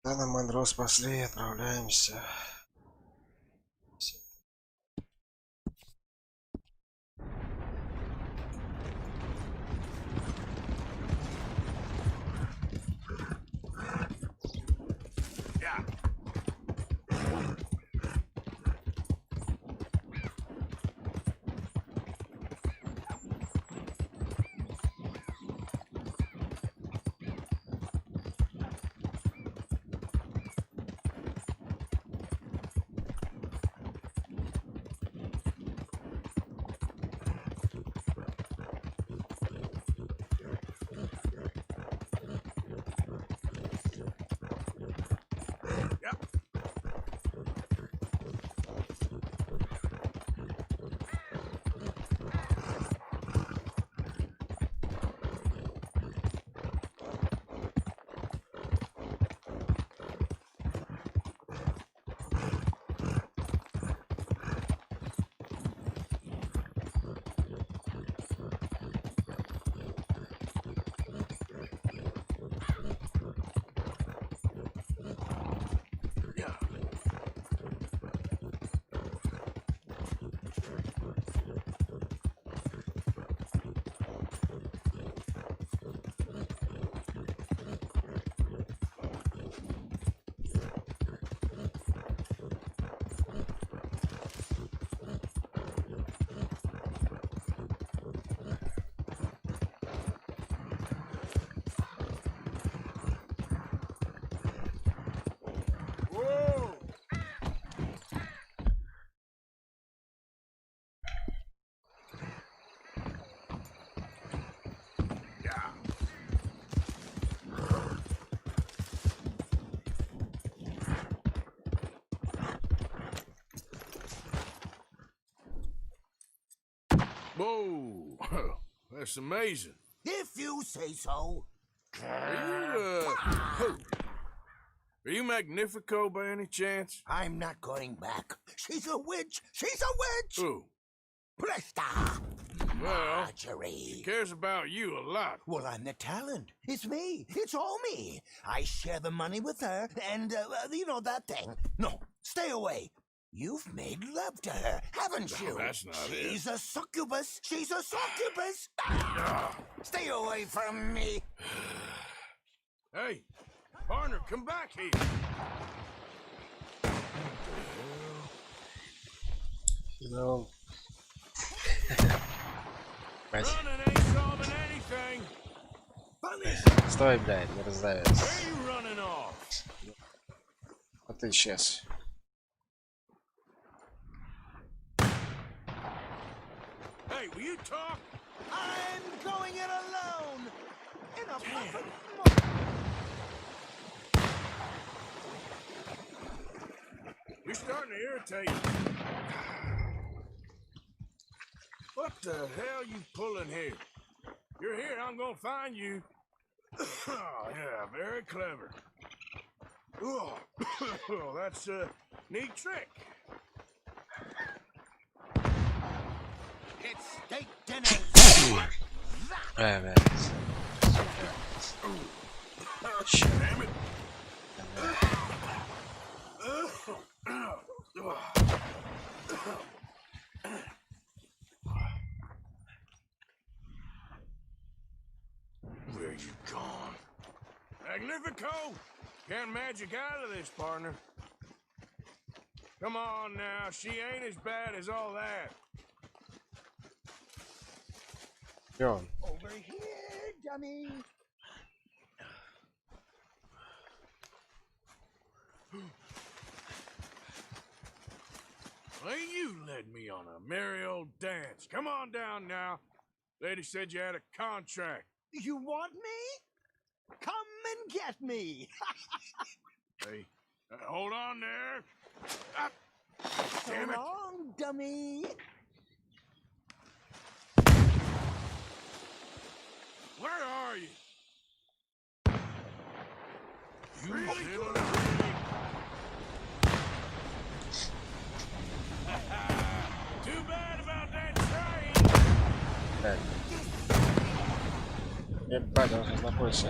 Да, на Монро спасли, отправляемся. Whoa, that's amazing. If you say so. Are you Magnifico by any chance? I'm not going back. She's a witch. She's a witch. Who? Presta. Well, Marjorie. she cares about you a lot. Well, I'm the talent. It's me. It's all me. I share the money with her, and, you know, that thing. No, stay away. You've made love to her, haven't you? No, that's not it. She's a succubus. She's a succubus. Stay away from me. Hey, partner, come back here. No. Running ain't solving anything. Стой, блядь, мерзавец. Where you running off? А ты исчез. Hey, will you talk? I'm going it alone. In a perfect You're starting to irritate me. What the hell you pulling here? You're here, I'm gonna find you. Oh, yeah, very clever. Oh, that's a neat trick. It's steak dinner. Evet. Damn it. Where you gone? Magnifico! Can't magic out of this, partner. Come on now, she ain't as bad as all that. Yo. Over here, dummy. Well, you led me on a merry old dance. Come on down now. Lady said you had a contract. You want me? Come and get me. Hey, hold on there. Damn it. So long, dummy. Where are you? You Really little good. Too bad about that train. Блядь. Ебать, он сейчас находится.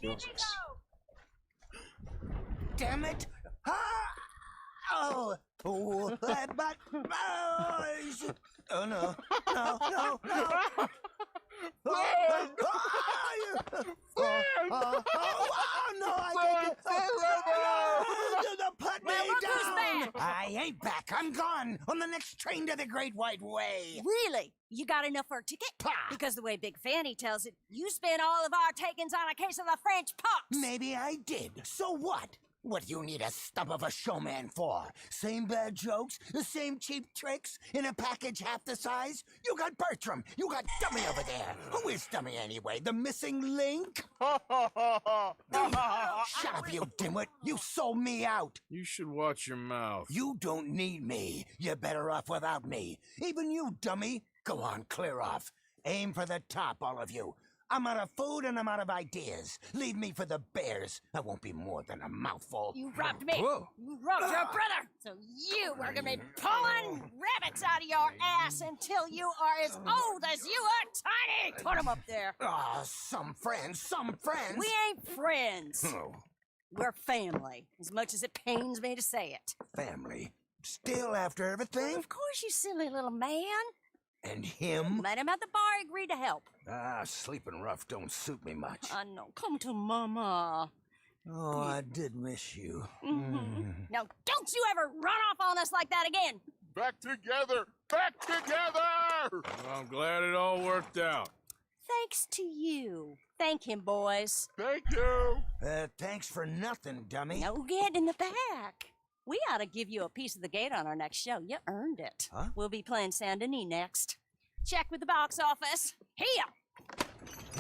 успел. Damn it! Ah! Oh, oh, but oh no, no, no, no! Oh, no, I can't. Put me down! I ain't back. I'm gone on the next train to the Great White Way. Really? You got enough for a ticket? Because the way Big Fanny tells it, you spent all of our takings on a case of the French pox. Maybe I did. So what? What do you need a stump of a showman for? Same bad jokes? The same cheap tricks? In a package half the size? You got Bertram. You got Dummy over there. Who is Dummy anyway? The missing link? Shut up, you dimwit. You sold me out. You should watch your mouth. You don't need me. You're better off without me. Even you, Dummy. Go on, clear off. Aim for the top, all of you. I'm out of food and I'm out of ideas. Leave me for the bears. I won't be more than a mouthful. You robbed me. Whoa. You robbed your brother. So you are going to be pulling rabbits out of your ass until you are as old as you are tiny. Put them up there. Ah, some friends. We ain't friends. Oh, We're family, as much as it pains me to say it. family. Still after everything? Of course, you silly little man. And him? Met him at the bar, agreed to help. Ah, sleeping rough don't suit me much. I know. Come to Mama. Oh, I did miss you. Now, don't you ever run off on us like that again. Back together! Back together! I'm glad it all worked out. Thanks to you. Thank him, boys. Thank you. Thanks for nothing, Dummy. No, get in the back. We ought to give you a piece of the gate on our next show. You earned it. Huh? We'll be playing Saint Denis next. Check with the box office. Here!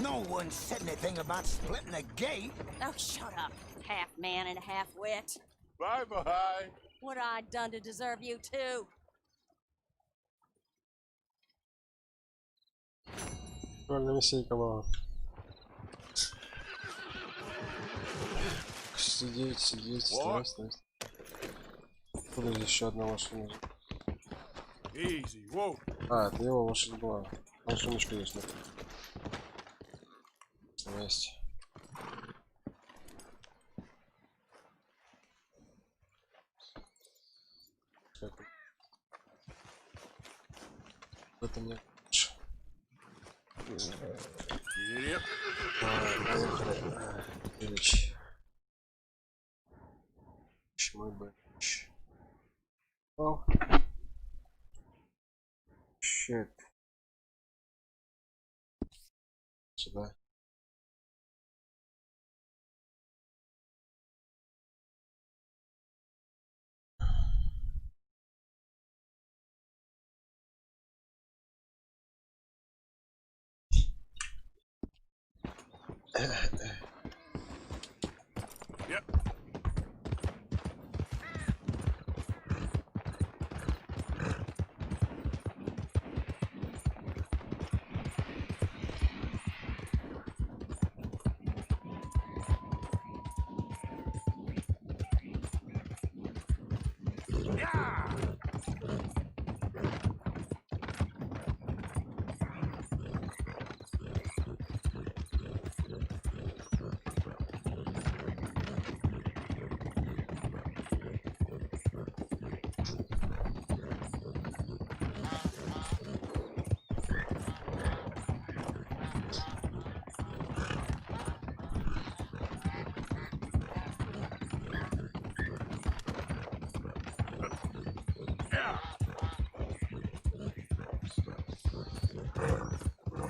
No one said anything about splitting the gate. Oh, shut up. Half man and half wit. Bye-bye. What I done to deserve you, too? Прикольная миссейка была. 69, стой. Откуда здесь еще одна машина? Easy, whoa. А, это его машина была. Там сумочка есть, смотри. Есть. Это мне... Qbelich. Qbelich. Oh. Shit. Сюда. Yep.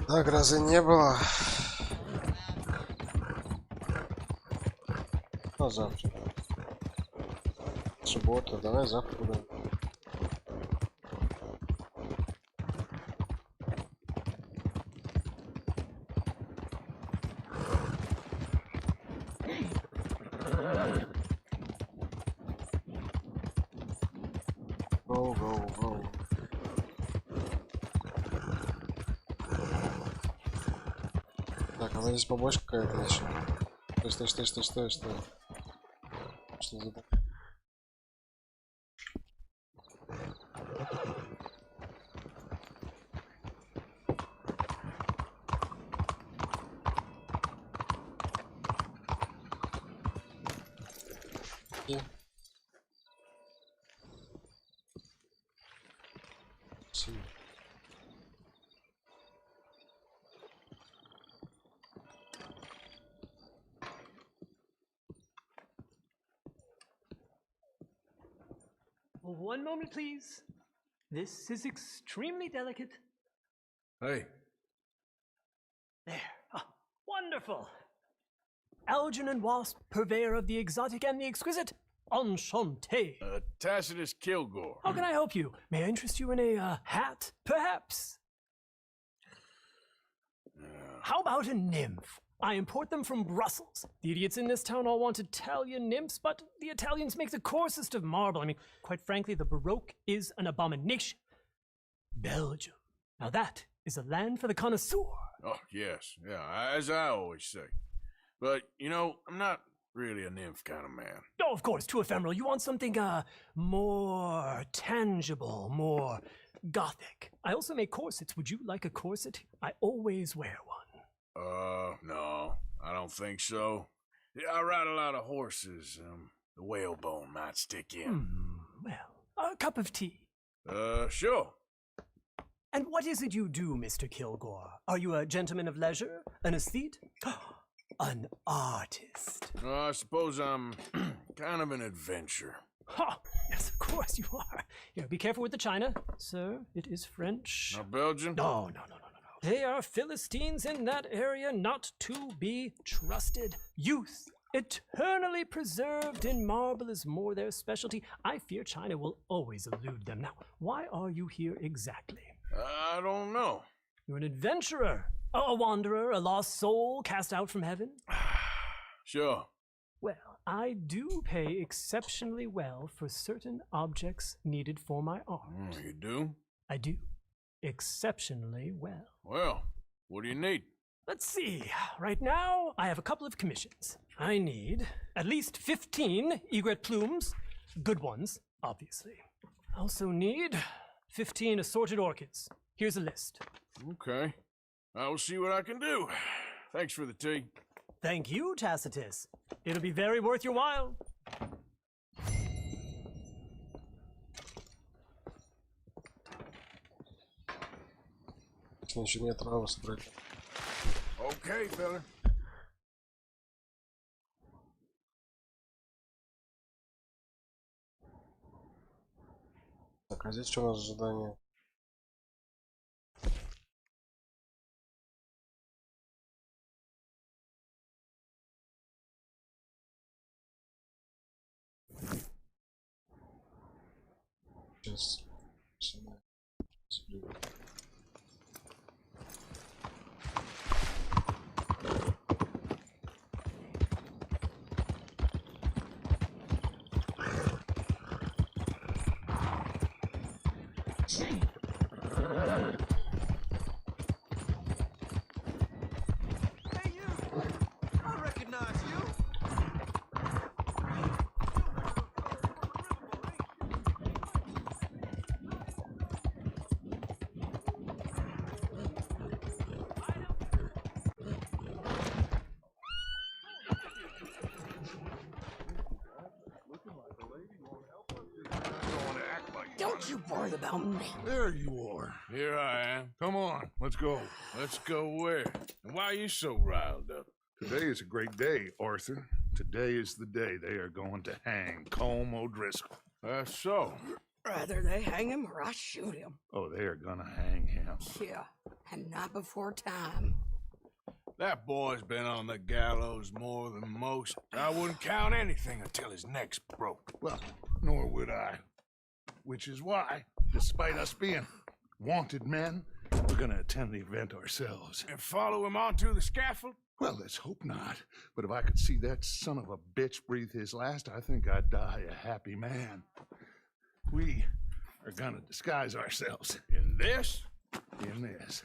Да, грозы не было. А завтра? Суббота, давай завтра будем. Go. Так, а вот здесь побочка какая-то еще. Стой. Что за... One moment, please. This is extremely delicate. Hey. There. Ah, wonderful. Algernon Wasp, purveyor of the exotic and the exquisite. Enchanté. Tacitus Kilgore. How can I help you? May I interest you in a hat, perhaps? How about a nymph? I import them from Brussels. The idiots in this town all want Italian nymphs, but the Italians make the coarsest of marble. I mean, quite frankly, the Baroque is an abomination. Belgium. Now that is a land for the connoisseur. Oh, yes. Yeah, as I always say. But, you know, I'm not really a nymph kind of man. Oh, of course, too ephemeral. You want something, more tangible, more gothic. I also make corsets. Would you like a corset? I always wear one. No, I don't think so. Yeah, I ride a lot of horses. The whalebone might stick in. Well, a cup of tea. Sure. And what is it you do, Mr. Kilgore? Are you a gentleman of leisure? An aesthete? An artist? I suppose I'm kind of an adventurer. Ha! Yes, of course you are. Here, be careful with the china. Sir, it is French. Not Belgian? No. They are Philistines in that area, not to be trusted. Youth, eternally preserved in marble, is more their specialty. I fear China will always elude them. Now, why are you here exactly? I don't know. You're an adventurer, a wanderer, a lost soul cast out from heaven? Sure. Well, I do pay exceptionally well for certain objects needed for my art. You do? I do. Exceptionally well. Well, what do you need? Let's see. Right now, I have a couple of commissions. I need at least 15 egret plumes. Good ones, obviously. I also need 15 assorted orchids. Here's a list. Okay. I will see what I can do. Thanks for the tea. Thank you, Tacitus. It'll be very worth your while. Начинай траву собрать. Okay, fella. Так, а здесь что у нас ожидание? Сейчас. Hey, you! I recognize you! Don't you worry about me. There you are. Here I am. Come on, let's go. Let's go where? And why are you so riled up? Today is a great day, Arthur. Today is the day they are going to hang Colm O'Driscoll. That's so. Rather they hang him or I shoot him. Oh, they are gonna hang him. Yeah, and not before time. That boy's been on the gallows more than most. I wouldn't count anything until his neck's broke. Well, nor would I. Which is why, despite us being wanted men, we're gonna attend the event ourselves. And follow him onto the scaffold? Well, let's hope not. But if I could see that son of a bitch breathe his last, I think I'd die a happy man. We are gonna disguise ourselves. In this? In this.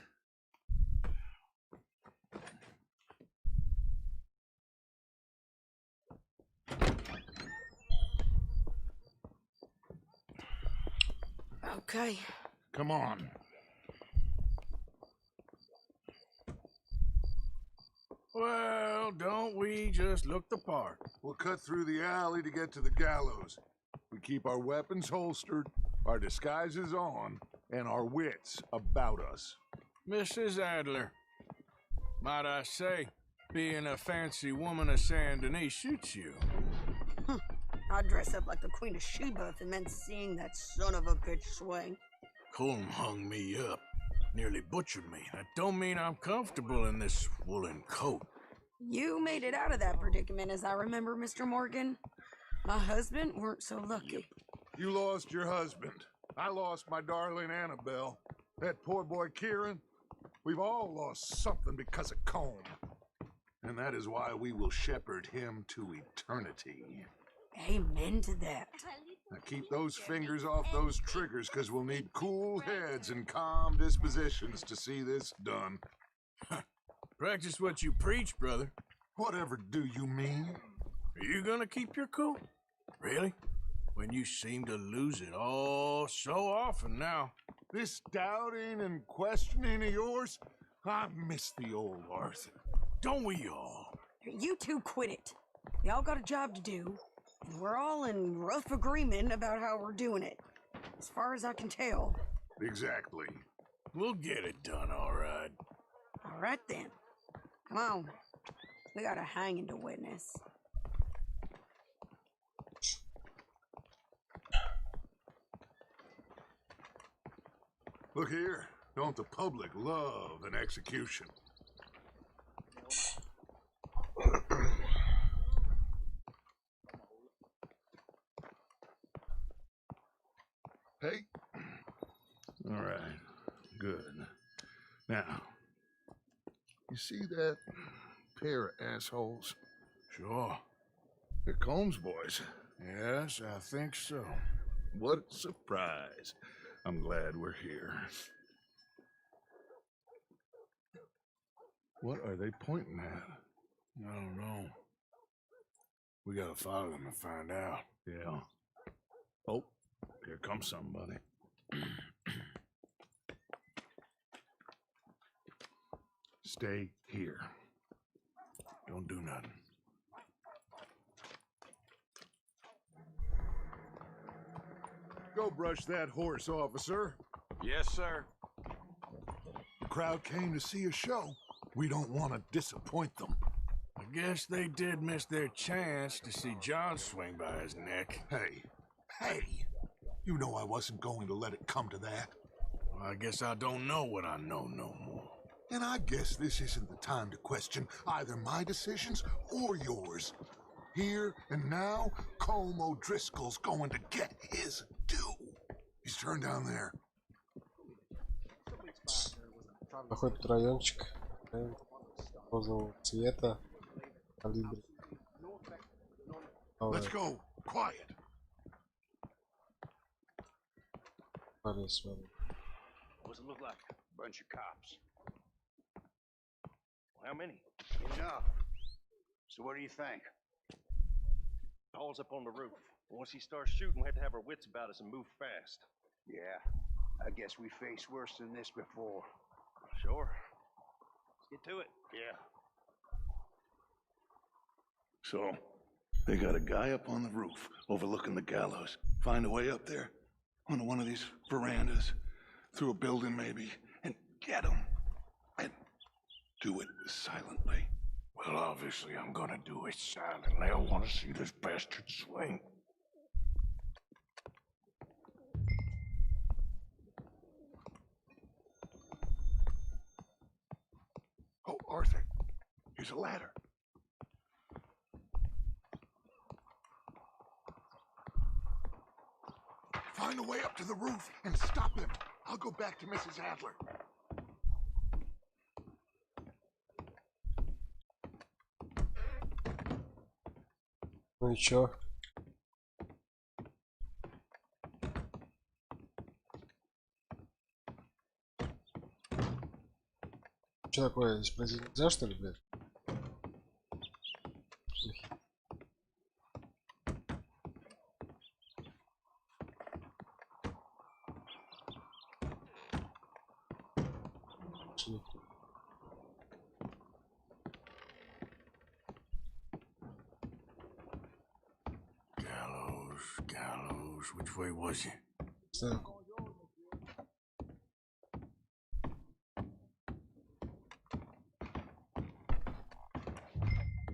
Okay. Come on. Well, Well, don't we just look the part? We'll cut through the alley to get to the gallows. We keep our weapons holstered, our disguises on, and our wits about us. Mrs. Adler, might I say, being a fancy woman of Saint Denis suits you. I'd dress up like the Queen of Sheba if it meant seeing that son of a bitch swing. Colm hung me up, nearly butchered me. That don't mean I'm comfortable in this woolen coat. You made it out of that predicament, as I remember, Mr. Morgan. My husband weren't so lucky. You lost your husband. I lost my darling Annabelle. That poor boy Kieran. We've all lost something because of Colm. And that is why we will shepherd him to eternity. Amen to that. Now keep those fingers off those triggers, because we'll need cool heads and calm dispositions to see this done. Practice what you preach, brother. Whatever do you mean? Are you gonna keep your cool? Really? When you seem to lose it all so often now. This doubting and questioning of yours, I miss the old Arthur. Don't we all? You two quit it. We all got a job to do, and we're all in rough agreement about how we're doing it. As far as I can tell. Exactly. We'll get it done, all right. All right, then. Come on. We got a hanging to witness. Look here. Don't the public love an execution? Hey. All right. Good. Now, you see that pair of assholes? Sure. They're Combs boys. Yes, I think so. What a surprise. I'm glad we're here. What are they pointing at? I don't know. We gotta follow them and find out. Yeah. Oh, here comes somebody. Stay here. Don't do nothing. Go brush that horse, officer. Yes, sir. The crowd came to see a show. We don't want to disappoint them. I guess they did miss their chance to see John swing by his neck. Hey, you know I wasn't going to let it come to that. Well, I guess I don't know what I know no more. And I guess this isn't the time to question either my decisions or yours. Here and now, Colm O'Driscoll's going to get his due. He's turned down there. Находит райончик розового цвета. Let's go. Quiet. What does it look like? A bunch of cops. How many? Enough. So what do you think? Paul's up on the roof. Once he starts shooting, we have to have our wits about us and move fast. Yeah, I guess we faced worse than this before. Sure. Let's get to it. Yeah. So, they got a guy up on the roof overlooking the gallows. Find a way up there, onto one of these verandas, through a building maybe, and get him. And do it silently. Well, obviously I'm gonna do it silently. I want to see this bastard swing. Oh, Arthur, here's a ladder. Find a way up to the roof and stop him. I'll go back to Mrs. Adler. Ну и чё? Что такое? Здесь пройти нельзя, что ли, блядь? Gallows, which way was he?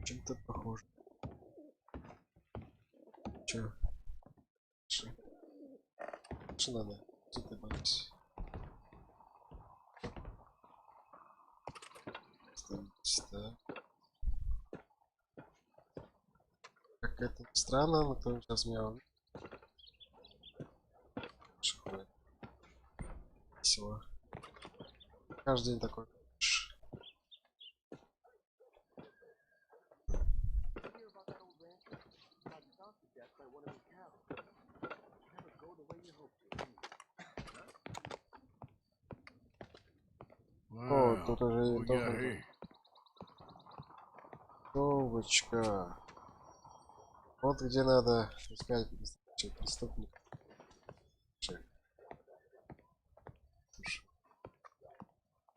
Чем-то похоже. Че? Что надо? Что ты боишься? Так. Как это странно, но кто сейчас меня увидит. Всего. Каждый день такой. О, тут уже Товочка. Вот где надо искать преступник.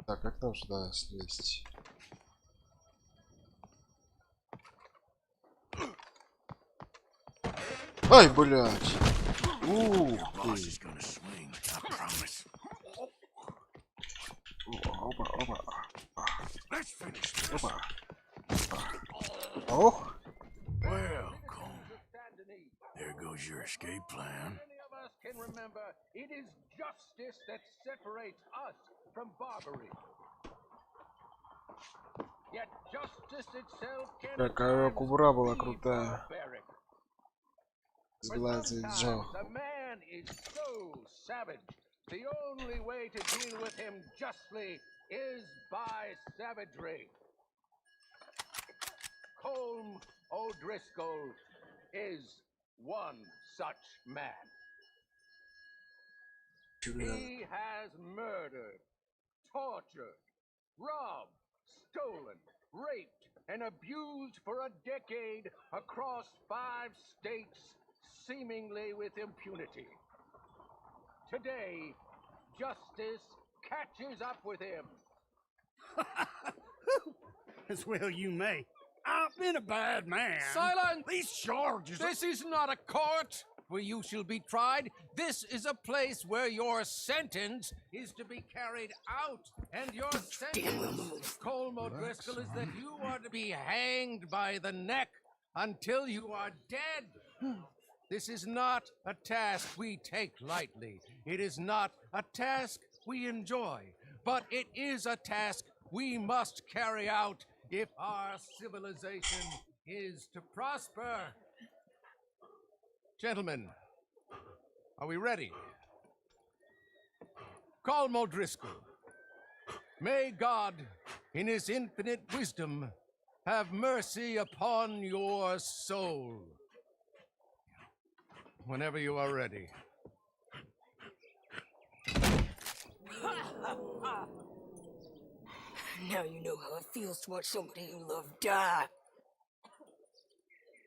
Так, как нам сюда слезть? Ай, блядь! Опа, опа. Опа. Ох! Welcome. There goes your escape plan. Can remember, it is justice that separates us from barbary. Yet justice itself can Какая кубра была крутая. Сглазить Джо. the man is so savage. The only way to deal with him justly is by savagery. Colm O'Driscoll is one such man. He has murdered, tortured, robbed, stolen, raped, and abused for a decade across 5 states, seemingly with impunity. Today, justice catches up with him. As well you may. I've been a bad man. Silence! These charges. This is not a court where you shall be tried. This is a place where your sentence is to be carried out. And your sentence, Colm O'Driscoll, is that you are to be hanged by the neck until you are dead. This is not a task we take lightly. It is not a task we enjoy. But it is a task we must carry out if our civilization is to prosper. Gentlemen, are we ready? Colm O'Driscoll, may God, in his infinite wisdom, have mercy upon your soul. Whenever you are ready. Now you know how it feels to watch somebody you love die.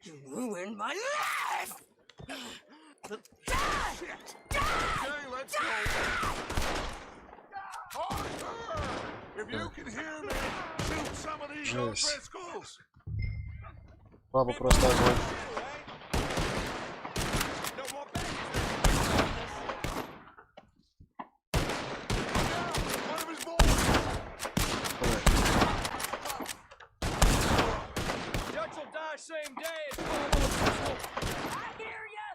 You ruined my life! Okay, let's go. Arthur! If you can hear me, shoot some of these O'Driscolls. Баба просто огонь. Same day. I hear ya.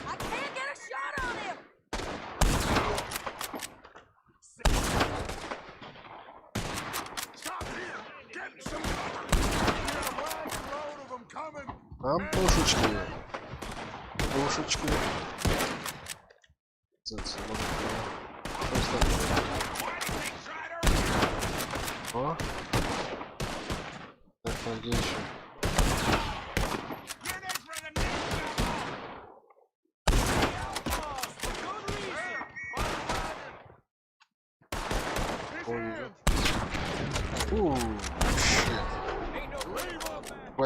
I can't get a shot on him. Stop here! Get some cover! We got a wagon load of them coming! Там пушечки. Пушечки. О. Так, там где еще?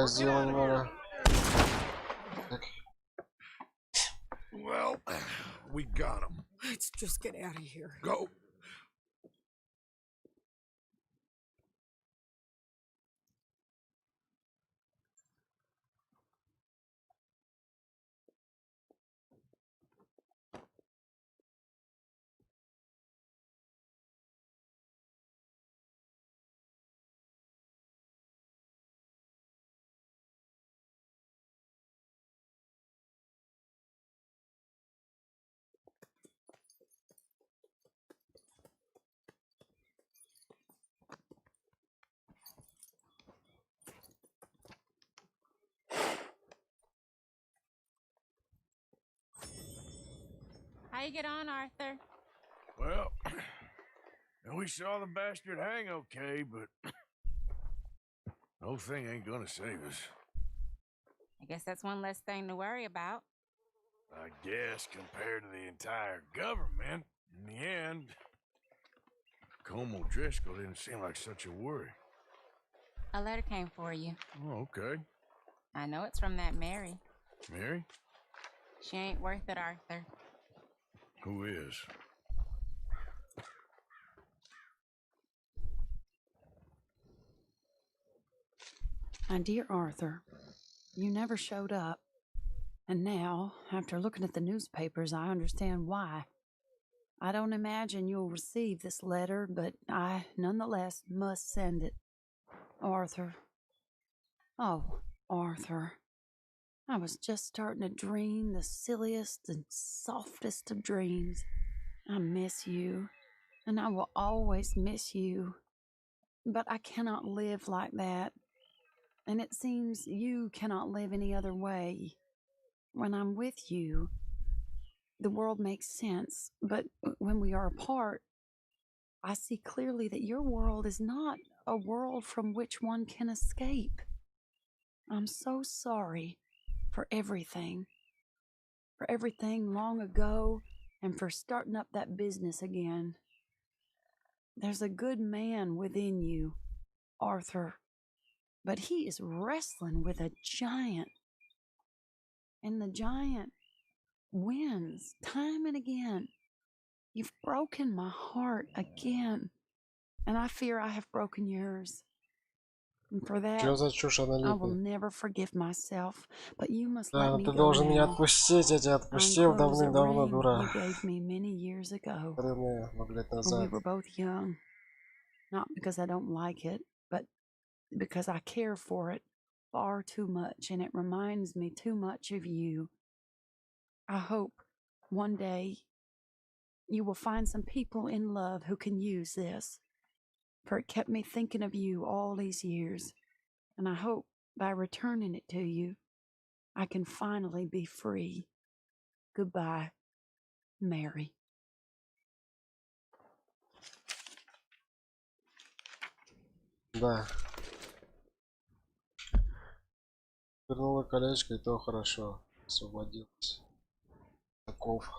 Сделано надо. Так. Well, we got him. Let's just get out of here. Go. How you get on, Arthur? Well, we saw the bastard hang okay, but the whole thing ain't gonna save us. I guess that's one less thing to worry about. I guess compared to the entire government, in the end, Colm O'Driscoll didn't seem like such a worry. A letter came for you. Oh, okay. I know it's from that Mary. Mary? She ain't worth it, Arthur. Who is? My dear Arthur, you never showed up. And now, after looking at the newspapers, I understand why. I don't imagine you'll receive this letter, but I, nonetheless, must send it. Arthur. Oh, Arthur. I was just starting to dream the silliest and softest of dreams. I miss you, and I will always miss you. But I cannot live like that. And it seems you cannot live any other way. When I'm with you, the world makes sense. But when we are apart, I see clearly that your world is not a world from which one can escape. I'm so sorry for everything long ago, and for starting up that business again. There's a good man within you, Arthur, but he is wrestling with a giant. And the giant wins time and again. You've broken my heart again, and I fear I have broken yours. And for that, I will never forgive myself. But you must let me ты go должен меня now. отпустить, я тебя отпустил давным-давно, дура. You gave me many years ago. Много лет When we назад. were both young. Not because I don't like it, but because I care for it far too much, and it reminds me too much of you. I hope one day you will find some people in love who can use this, for it kept me thinking of you all these years, and I hope by returning it to you, I can finally be free. Goodbye, Mary. Да. Вернула колечко, и то хорошо. Освободилась. Таков.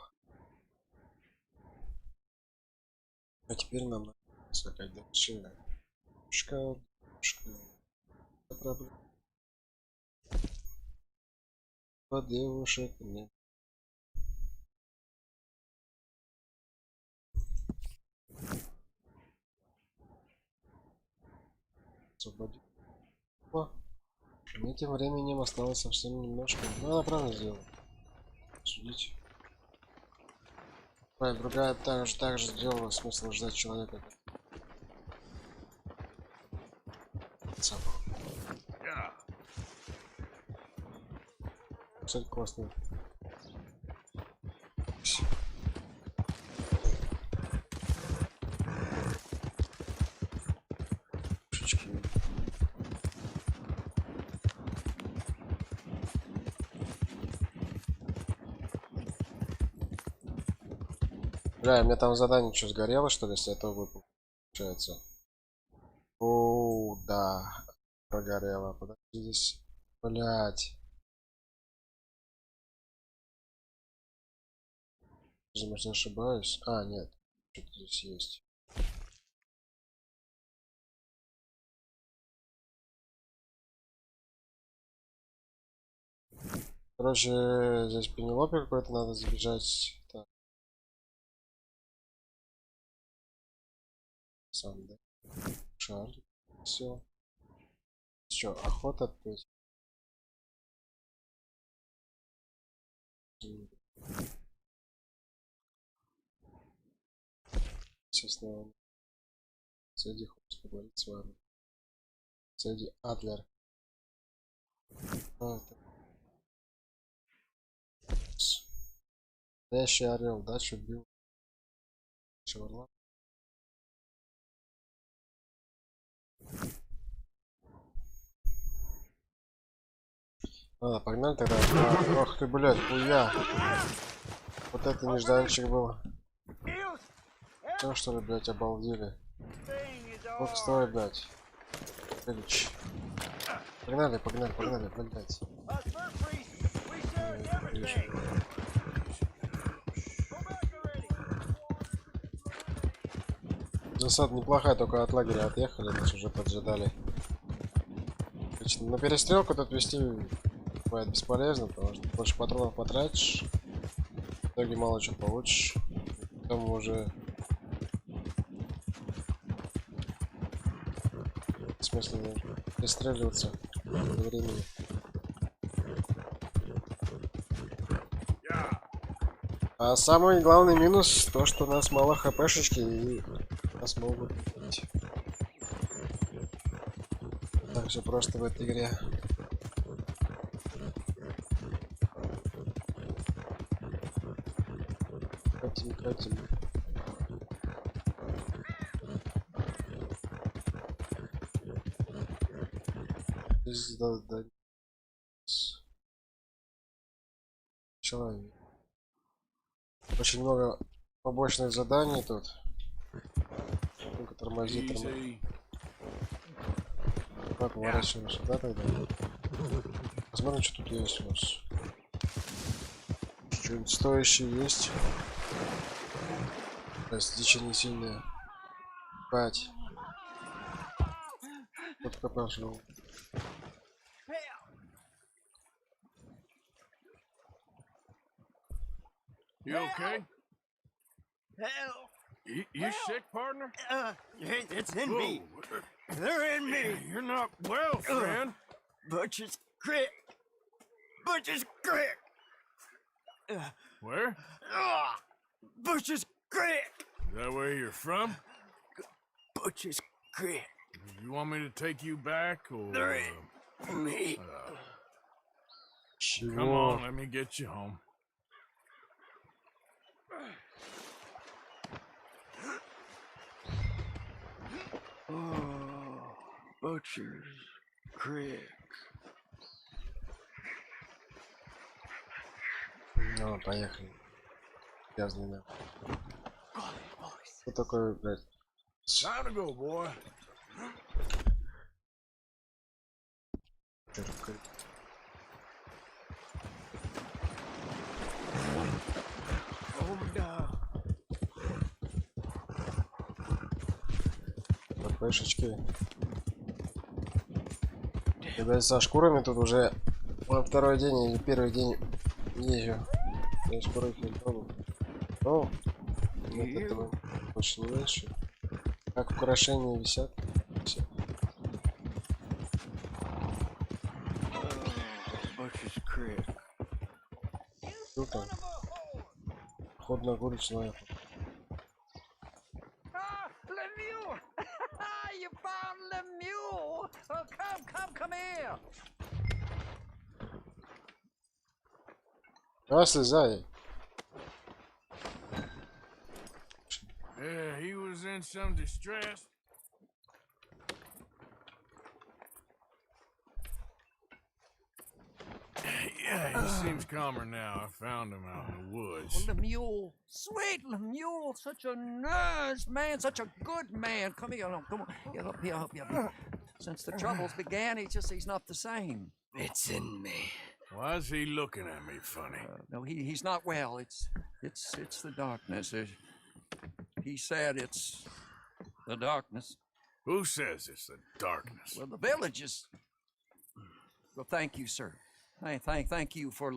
А теперь нам надо скакать дальше. Пушка. Проблема. По девушек нет. Освободить. О, мне тем временем осталось совсем немножко. Ну, она правильно сделала. Судить. Ой, другая так же сделала. Смысл ждать человека. Кстати, классно. Бля, у меня там задание что сгорело, что ли, если это выпал, получается. О, да, прогорело. Подожди здесь, блять. Может, не ошибаюсь? А, нет, что-то здесь есть. Короче, здесь Пенелопе какой-то надо забежать. Так. Сам, да? Шар. Все. Что, охота, то есть? Естественно, Сэдди хочет поговорить с вами. Сэдди Адлер. Настоящий орел, да, что бил? Шеварла. Ладно, погнали тогда. Ах ты, блядь, хуя. Вот это нежданчик был. Все, что ли, блядь, обалдели. Сколько стоит, блядь? Qbelich. Погнали, погнали, погнали, блядь. Засада неплохая, только от лагеря отъехали, нас уже поджидали. На перестрелку тут вести бывает бесполезно, потому что больше патронов потратишь, в итоге мало чего получишь. Потом уже в смысле перестреливаться до времени. А самый главный минус то, что у нас мало хпшечки и нас могут убить. Так все просто в этой игре. Катим, катим. Здесь да. Человек. Очень много побочных заданий тут. Ну-ка, тормози, тормози. Как поворачиваем сюда тогда? Посмотрим, что тут есть у нас. Что-нибудь стоящее есть. Дичь не сильная. Бать. Кто-то пошел. You okay? Hell. You sick, partner? It's in me. They're in me. You're not well, friend. Butcher's Creek. Butcher's Creek. Where? Butcher's Creek. Is that where you're from? Butcher's Creek. You want me to take you back, or... They're in me. Come on, let me get you home. Oh, Butcher's Creek. Ну, поехали. Грязный мяп. Что такое, блядь? Time to go, boy. ППшечки. Ребят, со шкурами тут уже во второй день или первый день езжу. Я скоро их не трогаю. Но от этого больше не меньше. Как украшения висят. Все. Круто. Ход на улицу. You found the mule! Oh, come here! Давай слезай. Yeah, he was in some distress. Yeah, he seems calmer now. I found him out in the woods. Well, Lemuel, sweet Lemuel, such a nice man, such a good man. Come here, come on, get up here, help you. Since the troubles began, he's not the same. It's in me. Why is he looking at me funny? No, he's not well. It's the darkness. He said it's the darkness. Who says it's the darkness? Well, the village is. Well, thank you, sir. Thank you for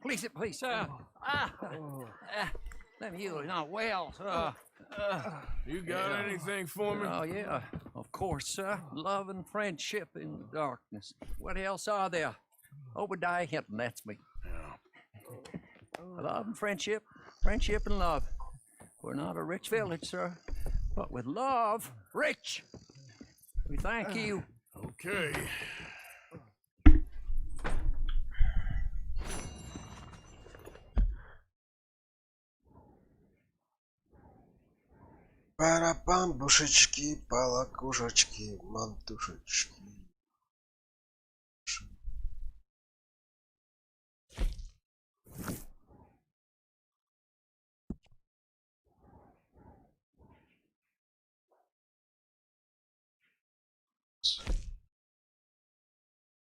Please, Lemuel is not well, sir. You got anything for me? Oh, yeah, of course, sir. Love and friendship in the darkness. What else are there? Obadiah Hinton, that's me. Love and friendship and love. We're not a rich village, sir, but with love, rich. We thank you. Okay. Парапамбушечки, палакушечки, мантушечки.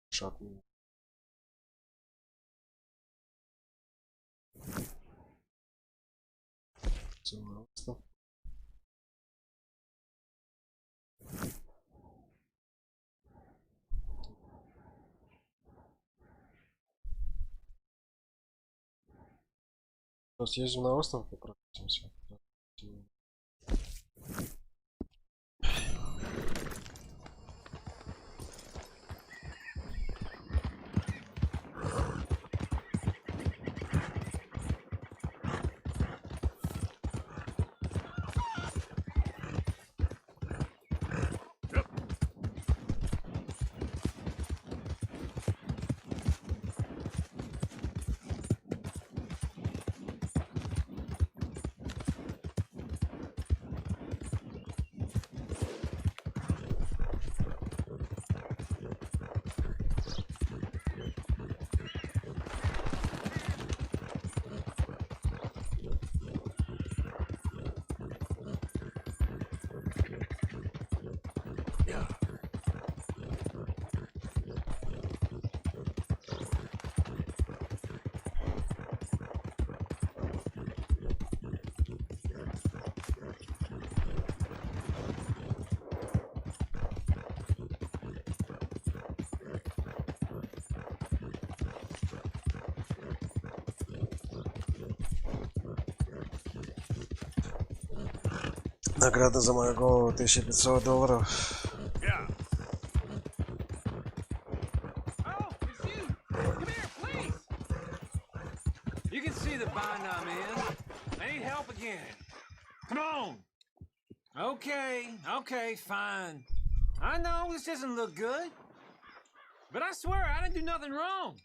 Шатный. Пожалуйста. Сейчас ездим на остров, попросимся. Награда за мою голову $1500. You can see the bind I'm in. I need help again. Come on. Okay, fine. I know this doesn't look good, but I swear I didn't do nothing wrong.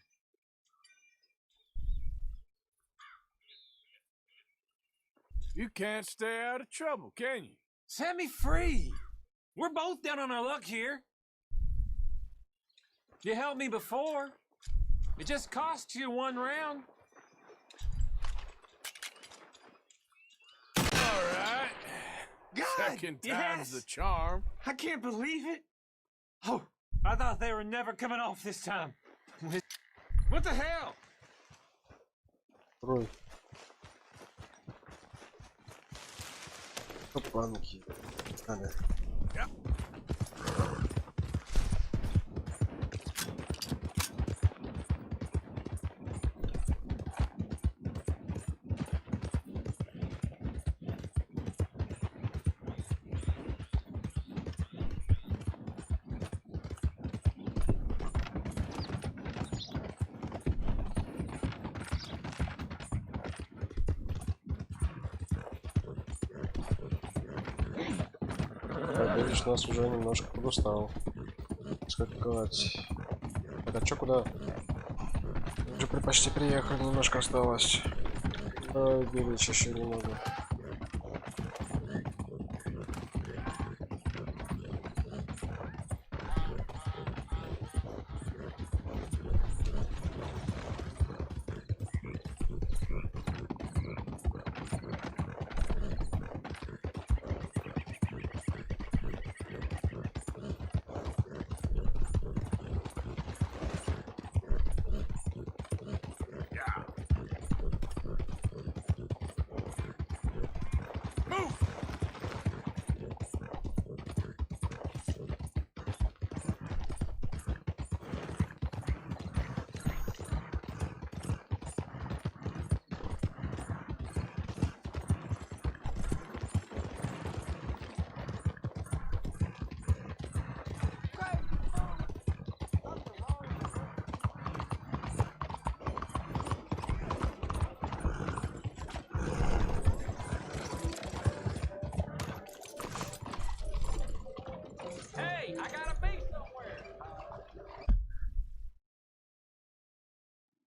You can't stay out of trouble, can you? Set me free. We're both down on our luck here. You helped me before. It just cost you one round. All right. God, Second time's the charm. I can't believe it. Oh, I thought they were never coming off this time. What the hell? Рой. Опанки. Ага. Qbelich нас уже немножко подустал скакать. Так, а чё, куда? Уже почти приехали, немножко осталось. Qbelich еще немного.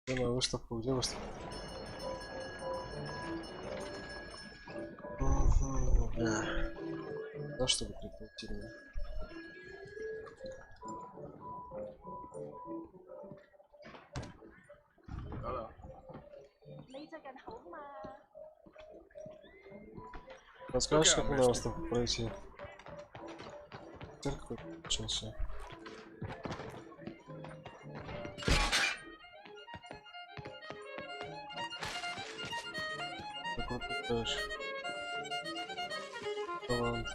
Где на выставку? Где выставка? Да. Да, чтобы рекрутировать. Подскажешь, как мне вас там пройти? Церковь начался. Как вот пытаешь? Талант.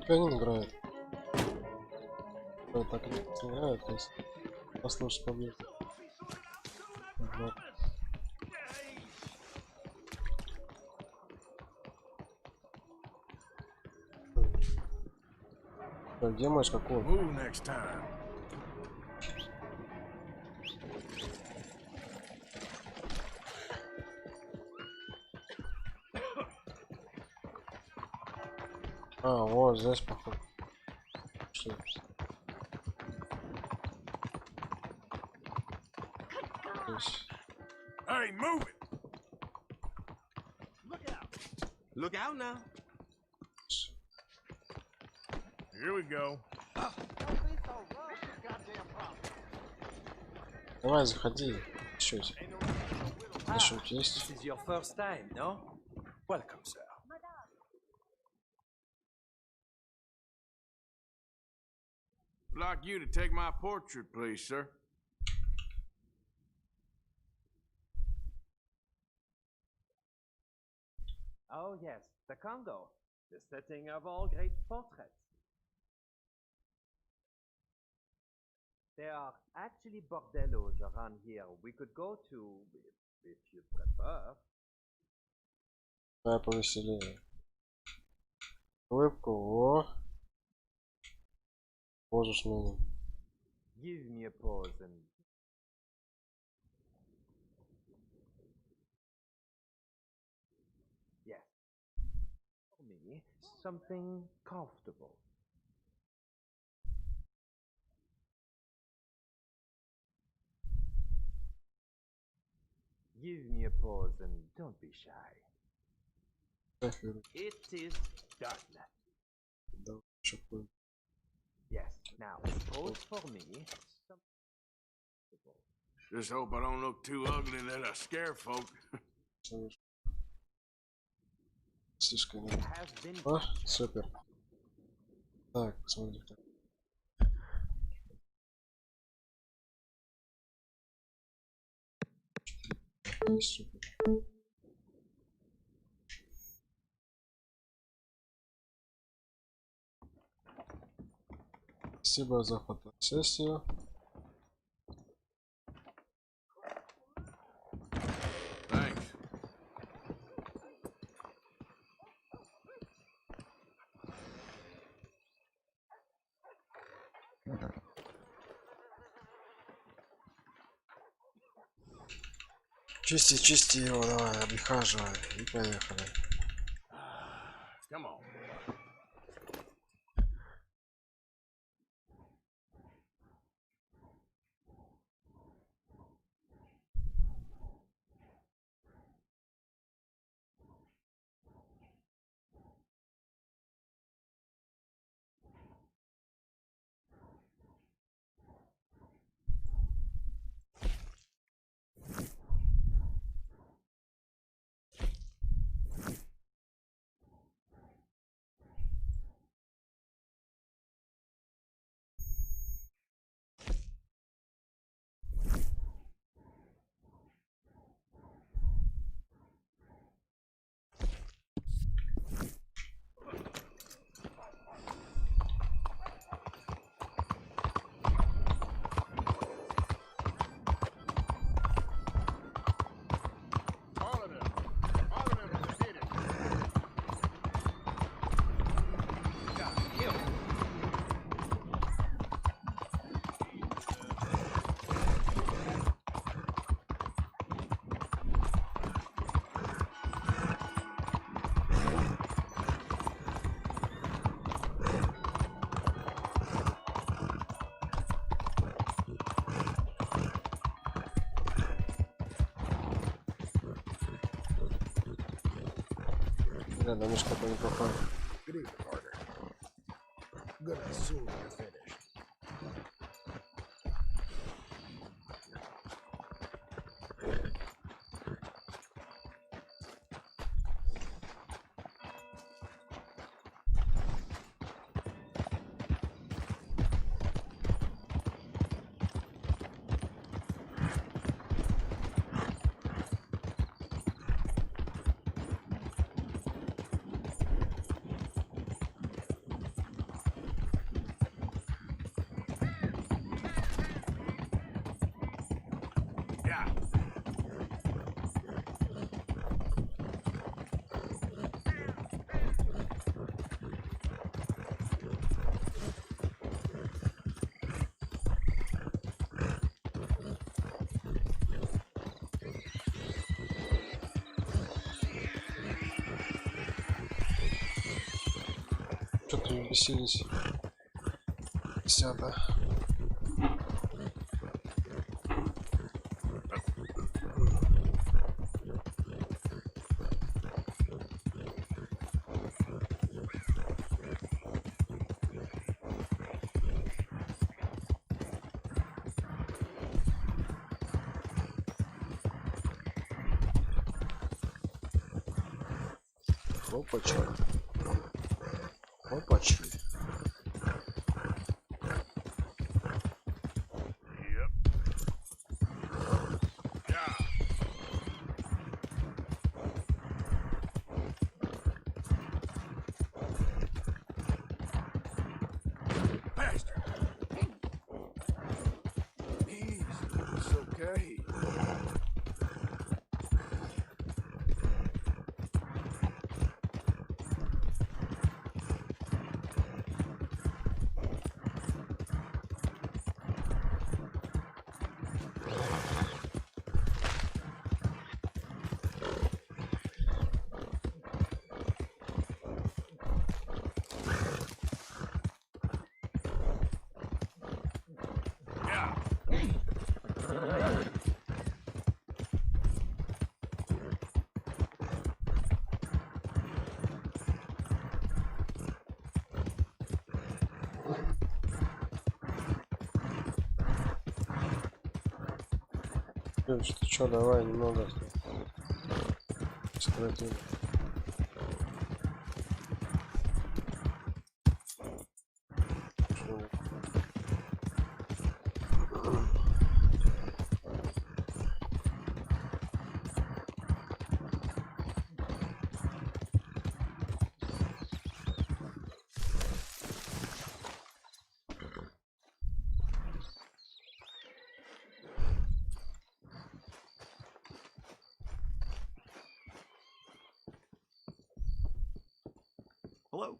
Пианино играет. Ой, так не играет, то есть послушать поближе. Ага. Так, где матч какой? А, вот здесь походу. Что? Здесь. Hey, move it! Look out now. Here we go. Давай, заходи. Чуть. Шут есть. This is your first time, no? Welcome, sir. I'd like you to take my portrait, please, sir. Oh yes, the Congo, the setting of all great portraits. There are actually bordellos around here we could go to if you prefer. Давай повеселее. Улыбку. О. Позу сменим. Give me a pause and yes, for me something comfortable. Give me a pause and don't be shy. It is done. Yes, now pose for me. Just hope I don't look too ugly that I scare folk. Слишком. О, супер. Так, посмотрим. Супер. Спасибо за фотосессию. Thanks. Чисти его, давай, обихаживай. И поехали. Come on. Рядом такой неплохой. Good evening, partner. Gonna assume you're finished. Что-то не бесились. 10-то. Опача. Опача. It's okay. Что, чё, давай немного сократим. Hello.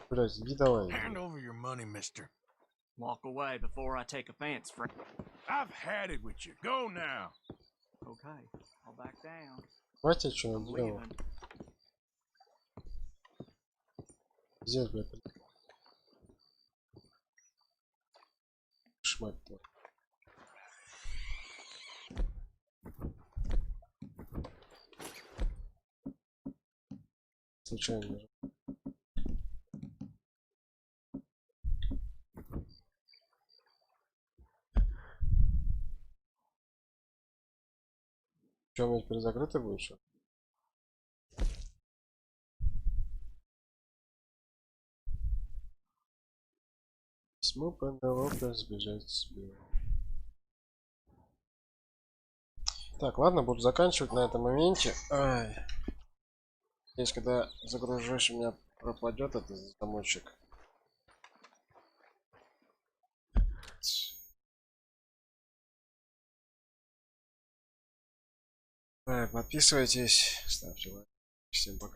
Блядь, иди давай. Hand over your money, mister. Walk away before I take offense, friend. I've had it with you. Go now. Okay, I'll back down. Хватит, что наделал. Здесь, блядь. Шмать твой. Случайно нажал. Что, у меня теперь закрыто будет, что? Письмо Пенелопе сбежать себе. Так, ладно, буду заканчивать на этом моменте. Ай. Здесь, когда загружусь, у меня пропадет этот замочек. Подписывайтесь, ставьте лайк. Всем пока.